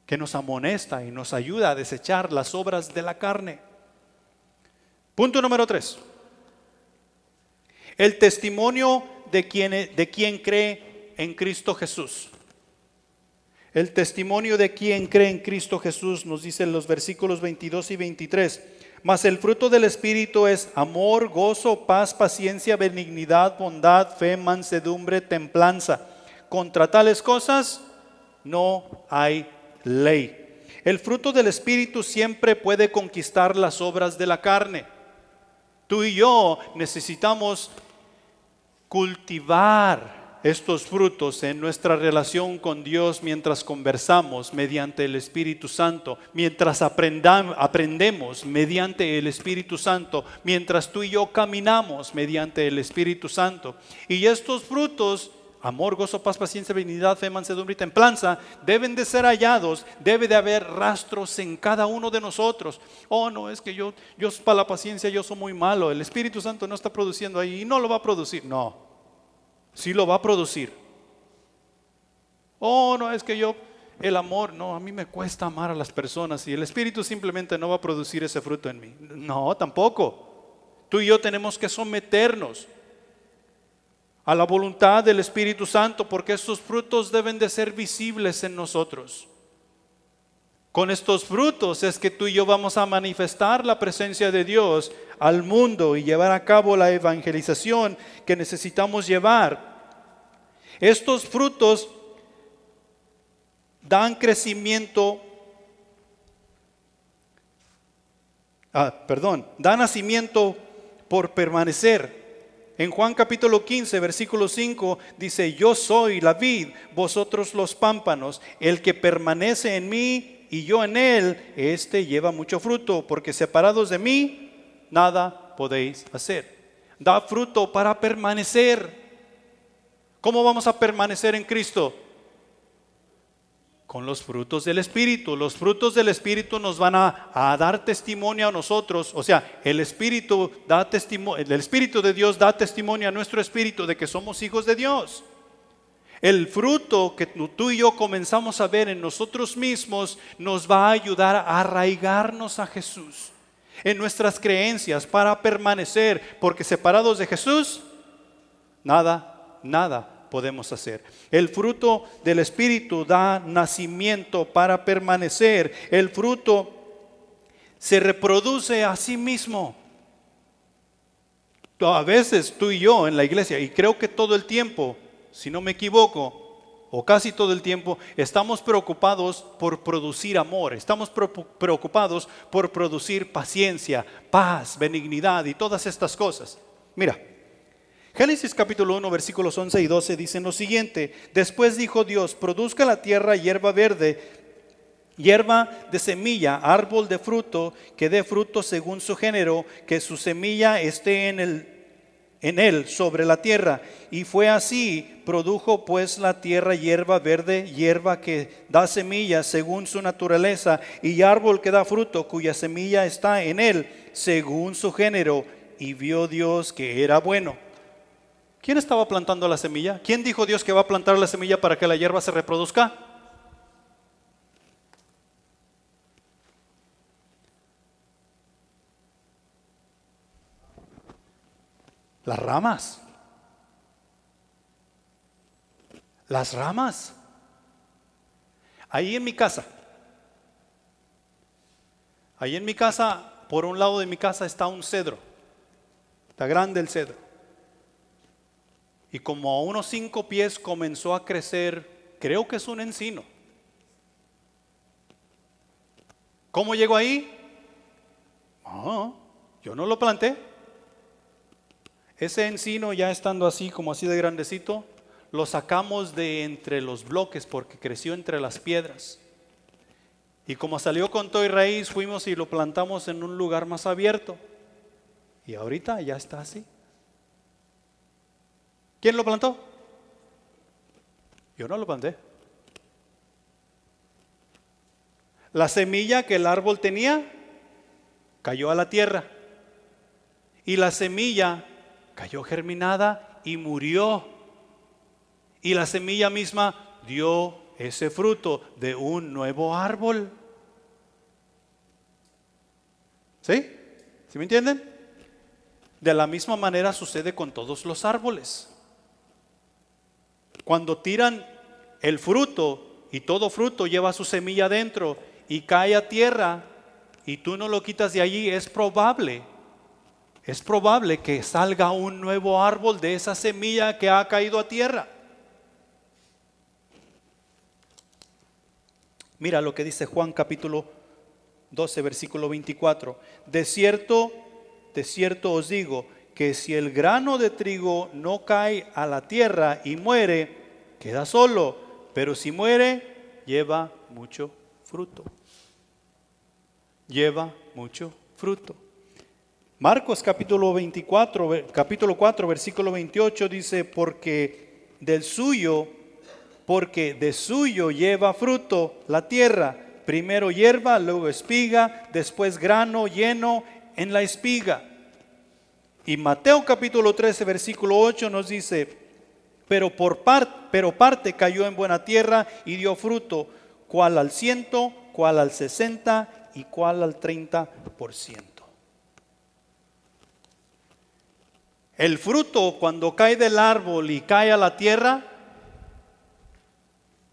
que nos amonesta y nos ayuda a desechar las obras de la carne. Punto número 3. El testimonio de quien cree en Cristo Jesús. El testimonio de quien cree en Cristo Jesús nos dice en los versículos 22 y 23. Mas el fruto del Espíritu es amor, gozo, paz, paciencia, benignidad, bondad, fe, mansedumbre, templanza. Contra tales cosas no hay ley. El fruto del Espíritu siempre puede conquistar las obras de la carne. Tú y yo necesitamos cultivar estos frutos en nuestra relación con Dios mientras conversamos mediante el Espíritu Santo, mientras aprendemos mediante el Espíritu Santo, mientras tú y yo caminamos mediante el Espíritu Santo. Y estos frutos, amor, gozo, paz, paciencia, benignidad, fe, mansedumbre y templanza, deben de ser hallados, debe de haber rastros en cada uno de nosotros. Oh, no, es que yo para la paciencia yo soy muy malo, el Espíritu Santo no está produciendo ahí y no lo va a producir. No. Sí lo va a producir. Oh, no, es que el amor, no, a mí me cuesta amar a las personas y el Espíritu simplemente no va a producir ese fruto en mí. No, tampoco. Tú y yo tenemos que someternos a la voluntad del Espíritu Santo porque estos frutos deben de ser visibles en nosotros. Con estos frutos es que tú y yo vamos a manifestar la presencia de Dios al mundo y llevar a cabo la evangelización que necesitamos llevar. Estos frutos dan crecimiento, dan nacimiento por permanecer. En Juan capítulo 15, versículo 5 dice: yo soy la vid, vosotros los pámpanos, el que permanece en mí y yo en él, este lleva mucho fruto, porque separados de mí, nada podéis hacer. Da fruto para permanecer. ¿Cómo vamos a permanecer en Cristo? Con los frutos del Espíritu. Los frutos del Espíritu nos van a dar testimonio a nosotros. O sea, el Espíritu de Dios da testimonio a nuestro espíritu de que somos hijos de Dios. El fruto que tú y yo comenzamos a ver en nosotros mismos nos va a ayudar a arraigarnos a Jesús en nuestras creencias para permanecer, porque separados de Jesús, nada podemos hacer. El fruto del Espíritu da nacimiento para permanecer. El fruto se reproduce a sí mismo. A veces tú y yo en la iglesia, y creo que todo el tiempo, si no me equivoco, o casi todo el tiempo, estamos preocupados por producir amor, estamos preocupados por producir paciencia, paz, benignidad y todas estas cosas. Mira, Génesis capítulo 1, versículos 11 y 12 dicen lo siguiente: después dijo Dios, produzca la tierra hierba verde, hierba de semilla, árbol de fruto, que dé fruto según su género, que su semilla esté en él sobre la tierra. Y fue así. Produjo pues la tierra hierba verde, hierba que da semilla según su naturaleza, y árbol que da fruto, cuya semilla está en él según su género. Y vio Dios que era bueno. ¿Quién estaba plantando la semilla? ¿Quién dijo Dios que va a plantar la semilla para que la hierba se reproduzca? Las ramas. Las ramas. Ahí en mi casa, por un lado de mi casa está un cedro. Está grande el cedro. Y como a unos 5 pies comenzó a crecer, creo que es un encino. ¿Cómo llegó ahí? Yo no lo planté. Ese encino, ya estando así, como así de grandecito, lo sacamos de entre los bloques porque creció entre las piedras. Y como salió con todo y raíz, fuimos y lo plantamos en un lugar más abierto. Y ahorita ya está así. ¿Quién lo plantó? Yo no lo planté. La semilla que el árbol tenía cayó a la tierra. Y la semilla cayó germinada y murió. Y la semilla misma dio ese fruto de un nuevo árbol. ¿Sí? ¿Sí me entienden? De la misma manera sucede con todos los árboles. Cuando tiran el fruto, y todo fruto lleva su semilla dentro y cae a tierra, y tú no lo quitas de allí, es probable que salga un nuevo árbol de esa semilla que ha caído a tierra. Mira lo que dice Juan capítulo 12, versículo 24. De cierto os digo, que si el grano de trigo no cae a la tierra y muere, queda solo, pero si muere, lleva mucho fruto. Lleva mucho fruto. Marcos capítulo 4, versículo 28 dice, porque de suyo lleva fruto la tierra, primero hierba, luego espiga, después grano lleno en la espiga. Y Mateo capítulo 13, versículo 8 nos dice, pero parte cayó en buena tierra y dio fruto, cuál al 100, cuál al 60 y cuál al 30%. El fruto, cuando cae del árbol y cae a la tierra,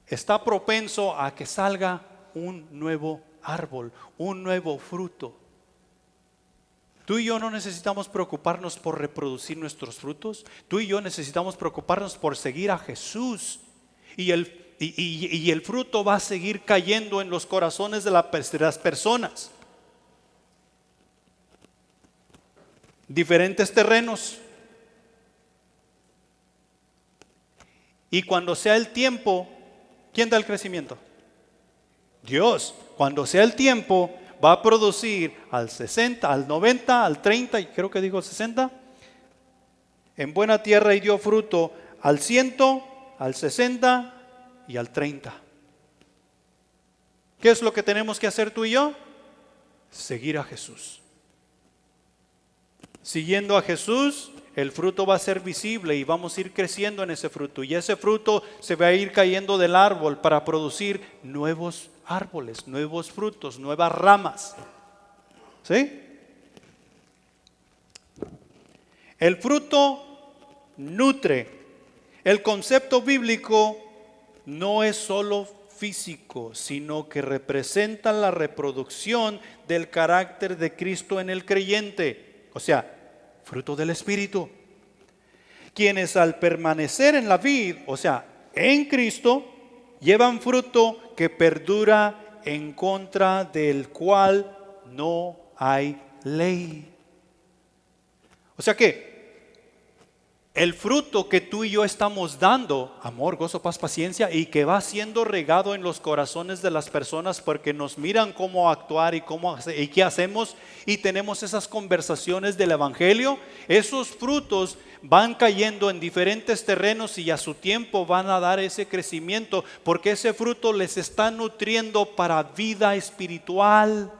está propenso a que salga un nuevo árbol, un nuevo fruto. Tú y yo no necesitamos preocuparnos por reproducir nuestros frutos. Tú y yo necesitamos preocuparnos por seguir a Jesús. Y el fruto va a seguir cayendo en los corazones de las personas. Diferentes terrenos. Y cuando sea el tiempo, ¿quién da el crecimiento? Dios. Cuando sea el tiempo, va a producir al 60, al 90, al 30, y creo que digo 60. En buena tierra y dio fruto al 100, al 60 y al 30. ¿Qué es lo que tenemos que hacer tú y yo? Seguir a Jesús. Siguiendo a Jesús, el fruto va a ser visible y vamos a ir creciendo en ese fruto. Y ese fruto se va a ir cayendo del árbol para producir nuevos árboles, nuevos frutos, nuevas ramas. ¿Sí? El fruto nutre. El concepto bíblico no es solo físico, sino que representa la reproducción del carácter de Cristo en el creyente. O sea, fruto del Espíritu. Quienes al permanecer en la vid, o sea, en Cristo, llevan fruto que perdura, en contra del cual no hay ley. O sea que el fruto que tú y yo estamos dando, amor, gozo, paz, paciencia, y que va siendo regado en los corazones de las personas porque nos miran cómo actuar y qué hacemos, y tenemos esas conversaciones del evangelio, esos frutos van cayendo en diferentes terrenos y a su tiempo van a dar ese crecimiento, porque ese fruto les está nutriendo para vida espiritual.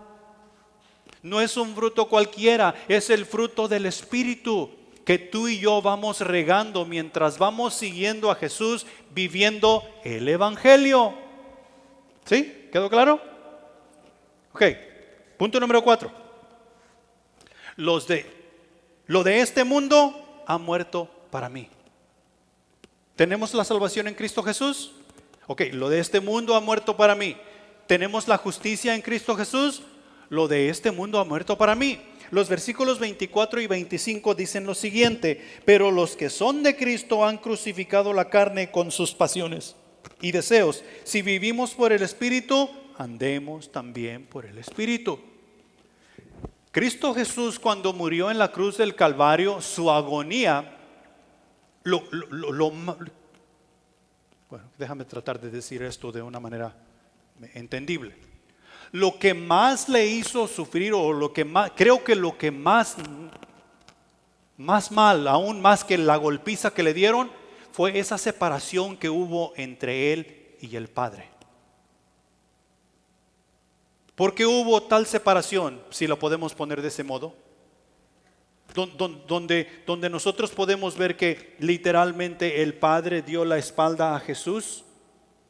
No es un fruto cualquiera, es el fruto del Espíritu que tú y yo vamos regando mientras vamos siguiendo a Jesús, viviendo el evangelio. ¿Sí? ¿Quedó claro? Ok, punto número 4. Lo de este mundo ha muerto para mí. ¿Tenemos la salvación en Cristo Jesús? Ok, lo de este mundo ha muerto para mí. ¿Tenemos la justicia en Cristo Jesús? Lo de este mundo ha muerto para mí. Los versículos 24 y 25 dicen lo siguiente: pero los que son de Cristo han crucificado la carne con sus pasiones y deseos. Si vivimos por el Espíritu, andemos también por el Espíritu. Cristo Jesús, cuando murió en la cruz del Calvario, su agonía, bueno, déjame tratar de decir esto de una manera entendible. Lo que más le hizo sufrir, o lo que más, creo que lo que más mal, aún más que la golpiza que le dieron, fue esa separación que hubo entre él y el Padre. ¿Por qué hubo tal separación, si lo podemos poner de ese modo? Donde nosotros podemos ver que literalmente el Padre dio la espalda a Jesús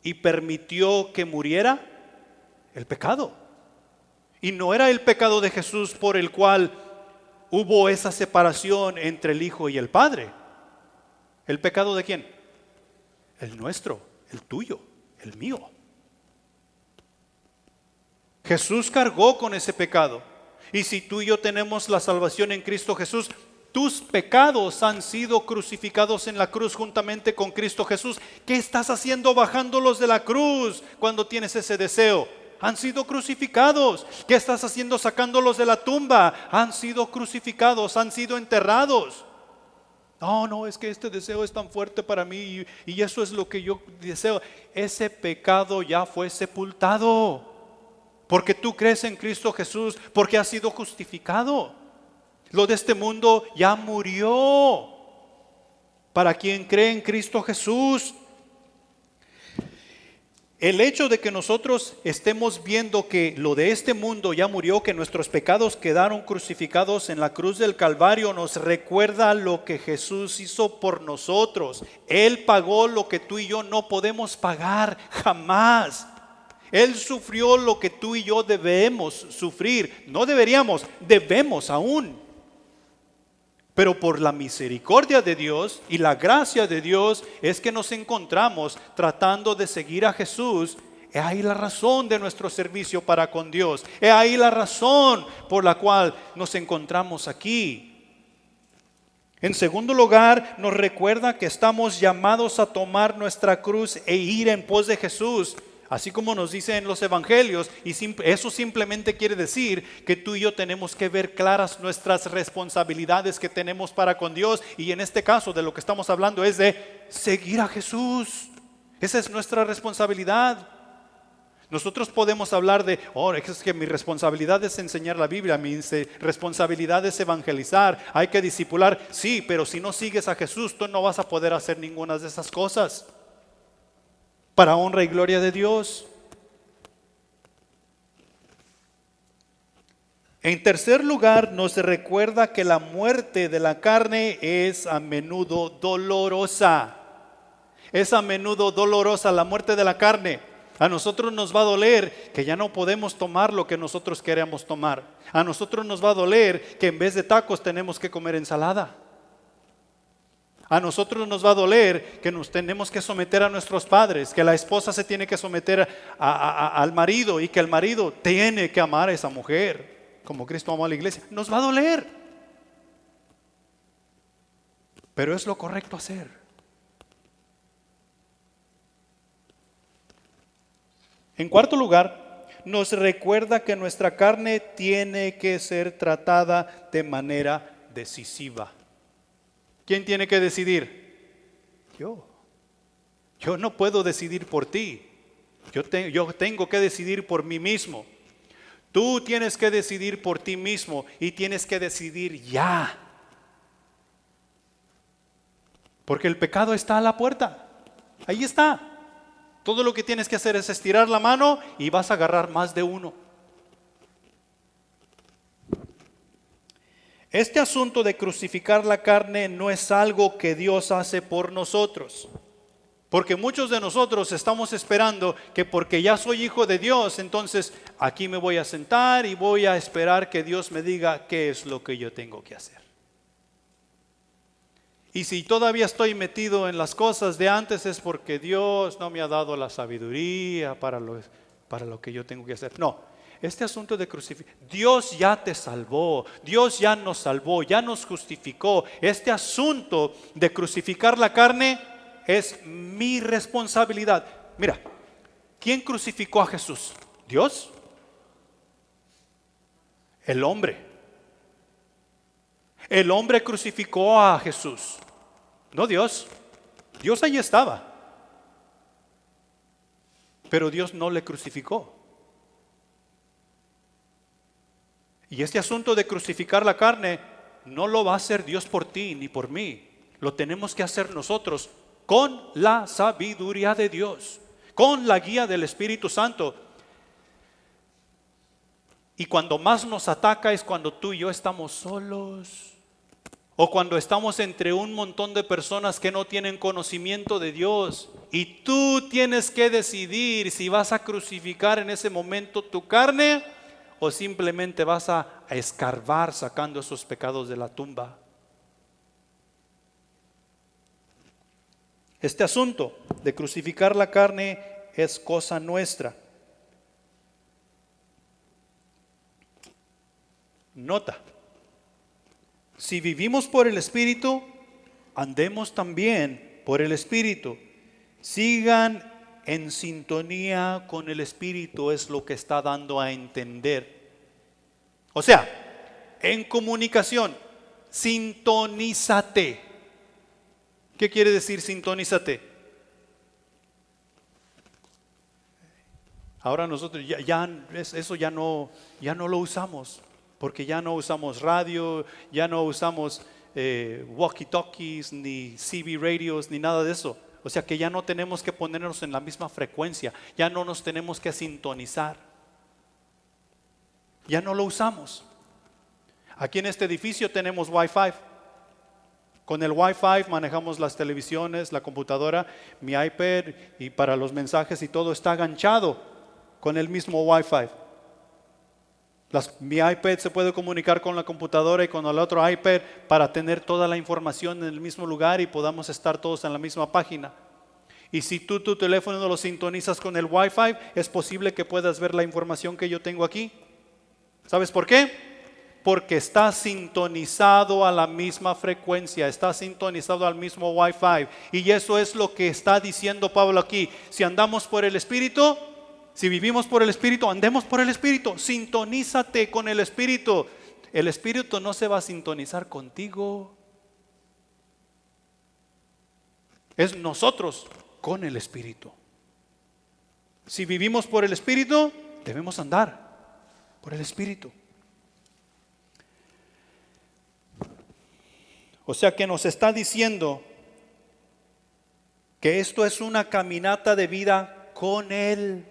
y permitió que muriera el pecado. Y no era el pecado de Jesús por el cual hubo esa separación entre el Hijo y el Padre. ¿El pecado de quién? El nuestro, el tuyo, el mío. Jesús cargó con ese pecado. Y si tú y yo tenemos la salvación en Cristo Jesús, tus pecados han sido crucificados en la cruz juntamente con Cristo Jesús. ¿Qué estás haciendo bajándolos de la cruz cuando tienes ese deseo? Han sido crucificados. ¿Qué estás haciendo sacándolos de la tumba? Han sido crucificados, han sido enterrados. No, es que este deseo es tan fuerte para mí y eso es lo que yo deseo. Ese pecado ya fue sepultado. Porque tú crees en Cristo Jesús, porque has sido justificado. Lo de este mundo ya murió. Para quien cree en Cristo Jesús. El hecho de que nosotros estemos viendo que lo de este mundo ya murió, que nuestros pecados quedaron crucificados en la cruz del Calvario, nos recuerda lo que Jesús hizo por nosotros. Él pagó lo que tú y yo no podemos pagar jamás. Él sufrió lo que tú y yo debemos sufrir. No deberíamos, debemos aún. Pero por la misericordia de Dios y la gracia de Dios es que nos encontramos tratando de seguir a Jesús. Es ahí la razón de nuestro servicio para con Dios. Es ahí la razón por la cual nos encontramos aquí. En segundo lugar, nos recuerda que estamos llamados a tomar nuestra cruz e ir en pos de Jesús. Así como nos dice en los evangelios, y eso simplemente quiere decir que tú y yo tenemos que ver claras nuestras responsabilidades que tenemos para con Dios. Y en este caso de lo que estamos hablando es de seguir a Jesús. Esa es nuestra responsabilidad. Nosotros podemos hablar de, es que mi responsabilidad es enseñar la Biblia, mi responsabilidad es evangelizar, hay que discipular. Sí, pero si no sigues a Jesús, tú no vas a poder hacer ninguna de esas cosas. Para honra y gloria de Dios. En tercer lugar, nos recuerda que la muerte de la carne es a menudo dolorosa. Es a menudo dolorosa la muerte de la carne. A nosotros nos va a doler que ya no podemos tomar lo que nosotros queremos tomar. A nosotros nos va a doler que en vez de tacos tenemos que comer ensalada. A nosotros nos va a doler que nos tenemos que someter a nuestros padres, que la esposa se tiene que someter al marido y que el marido tiene que amar a esa mujer como Cristo amó a la iglesia. Nos va a doler, pero es lo correcto hacer. En cuarto lugar, nos recuerda que nuestra carne tiene que ser tratada de manera decisiva. ¿Quién tiene que decidir? Yo. Yo no puedo decidir por ti. Yo tengo que decidir por mí mismo. Tú tienes que decidir por ti mismo y tienes que decidir ya. Porque el pecado está a la puerta. Ahí está. Todo lo que tienes que hacer es estirar la mano y vas a agarrar más de uno. Este asunto de crucificar la carne no es algo que Dios hace por nosotros. Porque muchos de nosotros estamos esperando que porque ya soy hijo de Dios, entonces aquí me voy a sentar y voy a esperar que Dios me diga qué es lo que yo tengo que hacer. Y si todavía estoy metido en las cosas de antes es porque Dios no me ha dado la sabiduría para lo que yo tengo que hacer. No. Este asunto de crucificar, Dios ya te salvó, Dios ya nos salvó, ya nos justificó. Este asunto de crucificar la carne es mi responsabilidad. Mira, ¿quién crucificó a Jesús? ¿Dios? El hombre. El hombre crucificó a Jesús, no Dios. Dios ahí estaba, pero Dios no le crucificó. Y este asunto de crucificar la carne no lo va a hacer Dios por ti ni por mí. Lo tenemos que hacer nosotros con la sabiduría de Dios, con la guía del Espíritu Santo. Y cuando más nos ataca es cuando tú y yo estamos solos, o cuando estamos entre un montón de personas que no tienen conocimiento de Dios. Y tú tienes que decidir si vas a crucificar en ese momento tu carne o simplemente vas a escarbar sacando esos pecados de la tumba? Este asunto de crucificar la carne es cosa nuestra. Nota, si vivimos por el Espíritu, andemos también por el Espíritu. Sigan en sintonía con el Espíritu, es lo que está dando a entender. O sea, en comunicación, sintonízate. ¿Qué quiere decir sintonízate? Ahora nosotros eso ya no lo usamos, porque ya no usamos radio, ya no usamos walkie-talkies, ni CB radios, ni nada de eso. O sea que ya no tenemos que ponernos en la misma frecuencia, ya no nos tenemos que sintonizar. Ya no lo usamos. Aquí en este edificio tenemos Wi-Fi. Con el Wi-Fi manejamos las televisiones, la computadora, mi iPad, y para los mensajes y todo está enganchado con el mismo Wi-Fi. Mi iPad se puede comunicar con la computadora y con el otro iPad para tener toda la información en el mismo lugar y podamos estar todos en la misma página. Y si tu teléfono no lo sintonizas con el Wi-Fi, es posible que puedas ver la información que yo tengo aquí. ¿Sabes por qué? Porque está sintonizado a la misma frecuencia, está sintonizado al mismo Wi-Fi. Y eso es lo que está diciendo Pablo aquí. Si andamos por el Espíritu, si vivimos por el Espíritu, andemos por el Espíritu. Sintonízate con el Espíritu. El Espíritu no se va a sintonizar contigo. Es nosotros con el Espíritu. Si vivimos por el Espíritu, debemos andar por el Espíritu. O sea que nos está diciendo que esto es una caminata de vida con Él.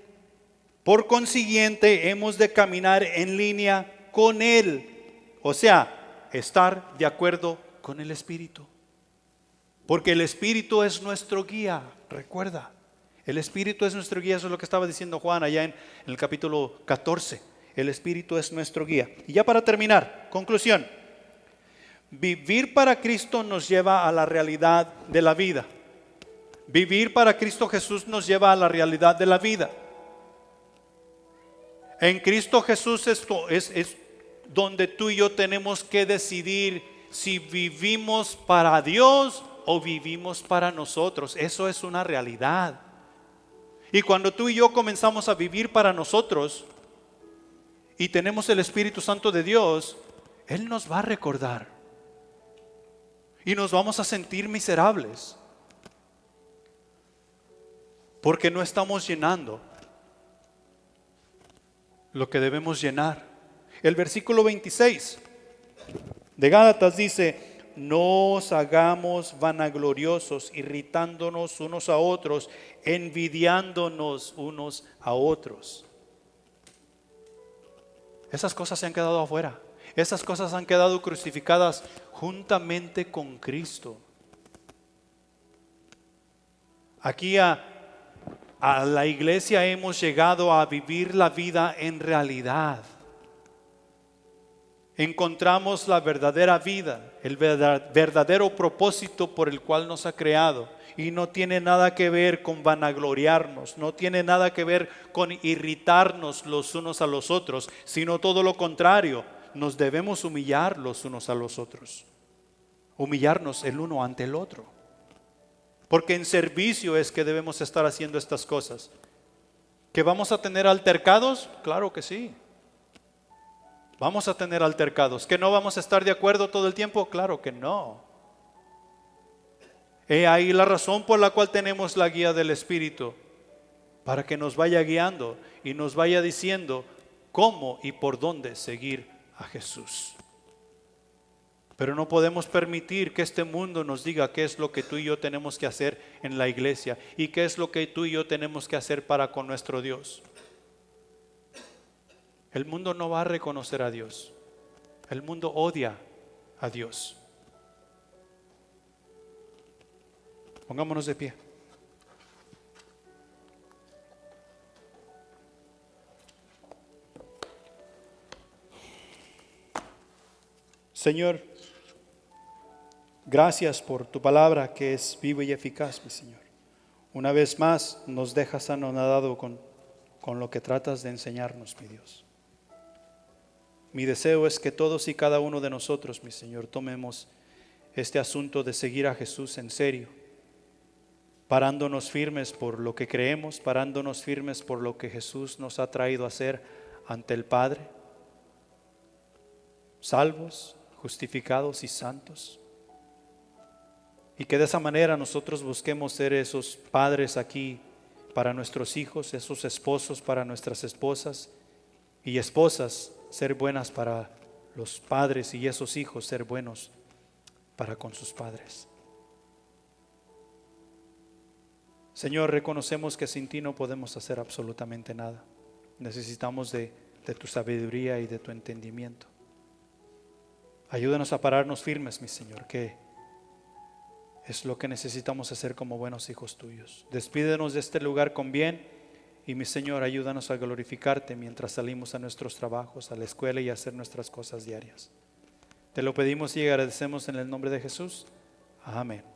Por consiguiente, hemos de caminar en línea con Él. O sea, estar de acuerdo con el Espíritu. Porque el Espíritu es nuestro guía, recuerda. El Espíritu es nuestro guía, eso es lo que estaba diciendo Juan allá en el capítulo 14. El Espíritu es nuestro guía. Y ya para terminar, conclusión. Vivir para Cristo nos lleva a la realidad de la vida. Vivir para Cristo Jesús nos lleva a la realidad de la vida. En Cristo Jesús esto es donde tú y yo tenemos que decidir si vivimos para Dios o vivimos para nosotros. Eso es una realidad. Y cuando tú y yo comenzamos a vivir para nosotros y tenemos el Espíritu Santo de Dios, Él nos va a recordar. Y nos vamos a sentir miserables. Porque no estamos llenando lo que debemos llenar. El versículo 26 de Gálatas dice: no os hagamos vanagloriosos, irritándonos unos a otros, envidiándonos unos a otros. Esas cosas se han quedado afuera. Esas cosas han quedado crucificadas juntamente con Cristo. Aquí a la iglesia hemos llegado a vivir la vida en realidad. Encontramos la verdadera vida, el verdadero propósito por el cual nos ha creado. Y no tiene nada que ver con vanagloriarnos, no tiene nada que ver con irritarnos los unos a los otros, sino todo lo contrario. Nos debemos humillar los unos a los otros. Humillarnos el uno ante el otro. Porque en servicio es que debemos estar haciendo estas cosas. ¿Que vamos a tener altercados? Claro que sí. Vamos a tener altercados. ¿Que no vamos a estar de acuerdo todo el tiempo? Claro que no. He ahí la razón por la cual tenemos la guía del Espíritu. Para que nos vaya guiando y nos vaya diciendo cómo y por dónde seguir a Jesús. Pero no podemos permitir que este mundo nos diga qué es lo que tú y yo tenemos que hacer en la iglesia y qué es lo que tú y yo tenemos que hacer para con nuestro Dios. El mundo no va a reconocer a Dios. El mundo odia a Dios. Pongámonos de pie. Señor, gracias por tu palabra que es viva y eficaz, mi Señor. Una vez más nos dejas anonadado con lo que tratas de enseñarnos, mi Dios. Mi deseo es que todos y cada uno de nosotros, mi Señor, tomemos este asunto de seguir a Jesús en serio, parándonos firmes por lo que creemos, parándonos firmes por lo que Jesús nos ha traído a hacer ante el Padre, salvos, justificados y santos. Y que de esa manera nosotros busquemos ser esos padres aquí para nuestros hijos, esos esposos para nuestras esposas, y esposas ser buenas para los padres, y esos hijos ser buenos para con sus padres. Señor, reconocemos que sin ti no podemos hacer absolutamente nada. Necesitamos de tu sabiduría y de tu entendimiento. Ayúdanos a pararnos firmes, mi Señor, que es lo que necesitamos hacer como buenos hijos tuyos. Despídenos de este lugar con bien y, mi Señor, ayúdanos a glorificarte mientras salimos a nuestros trabajos, a la escuela y a hacer nuestras cosas diarias. Te lo pedimos y agradecemos en el nombre de Jesús. Amén.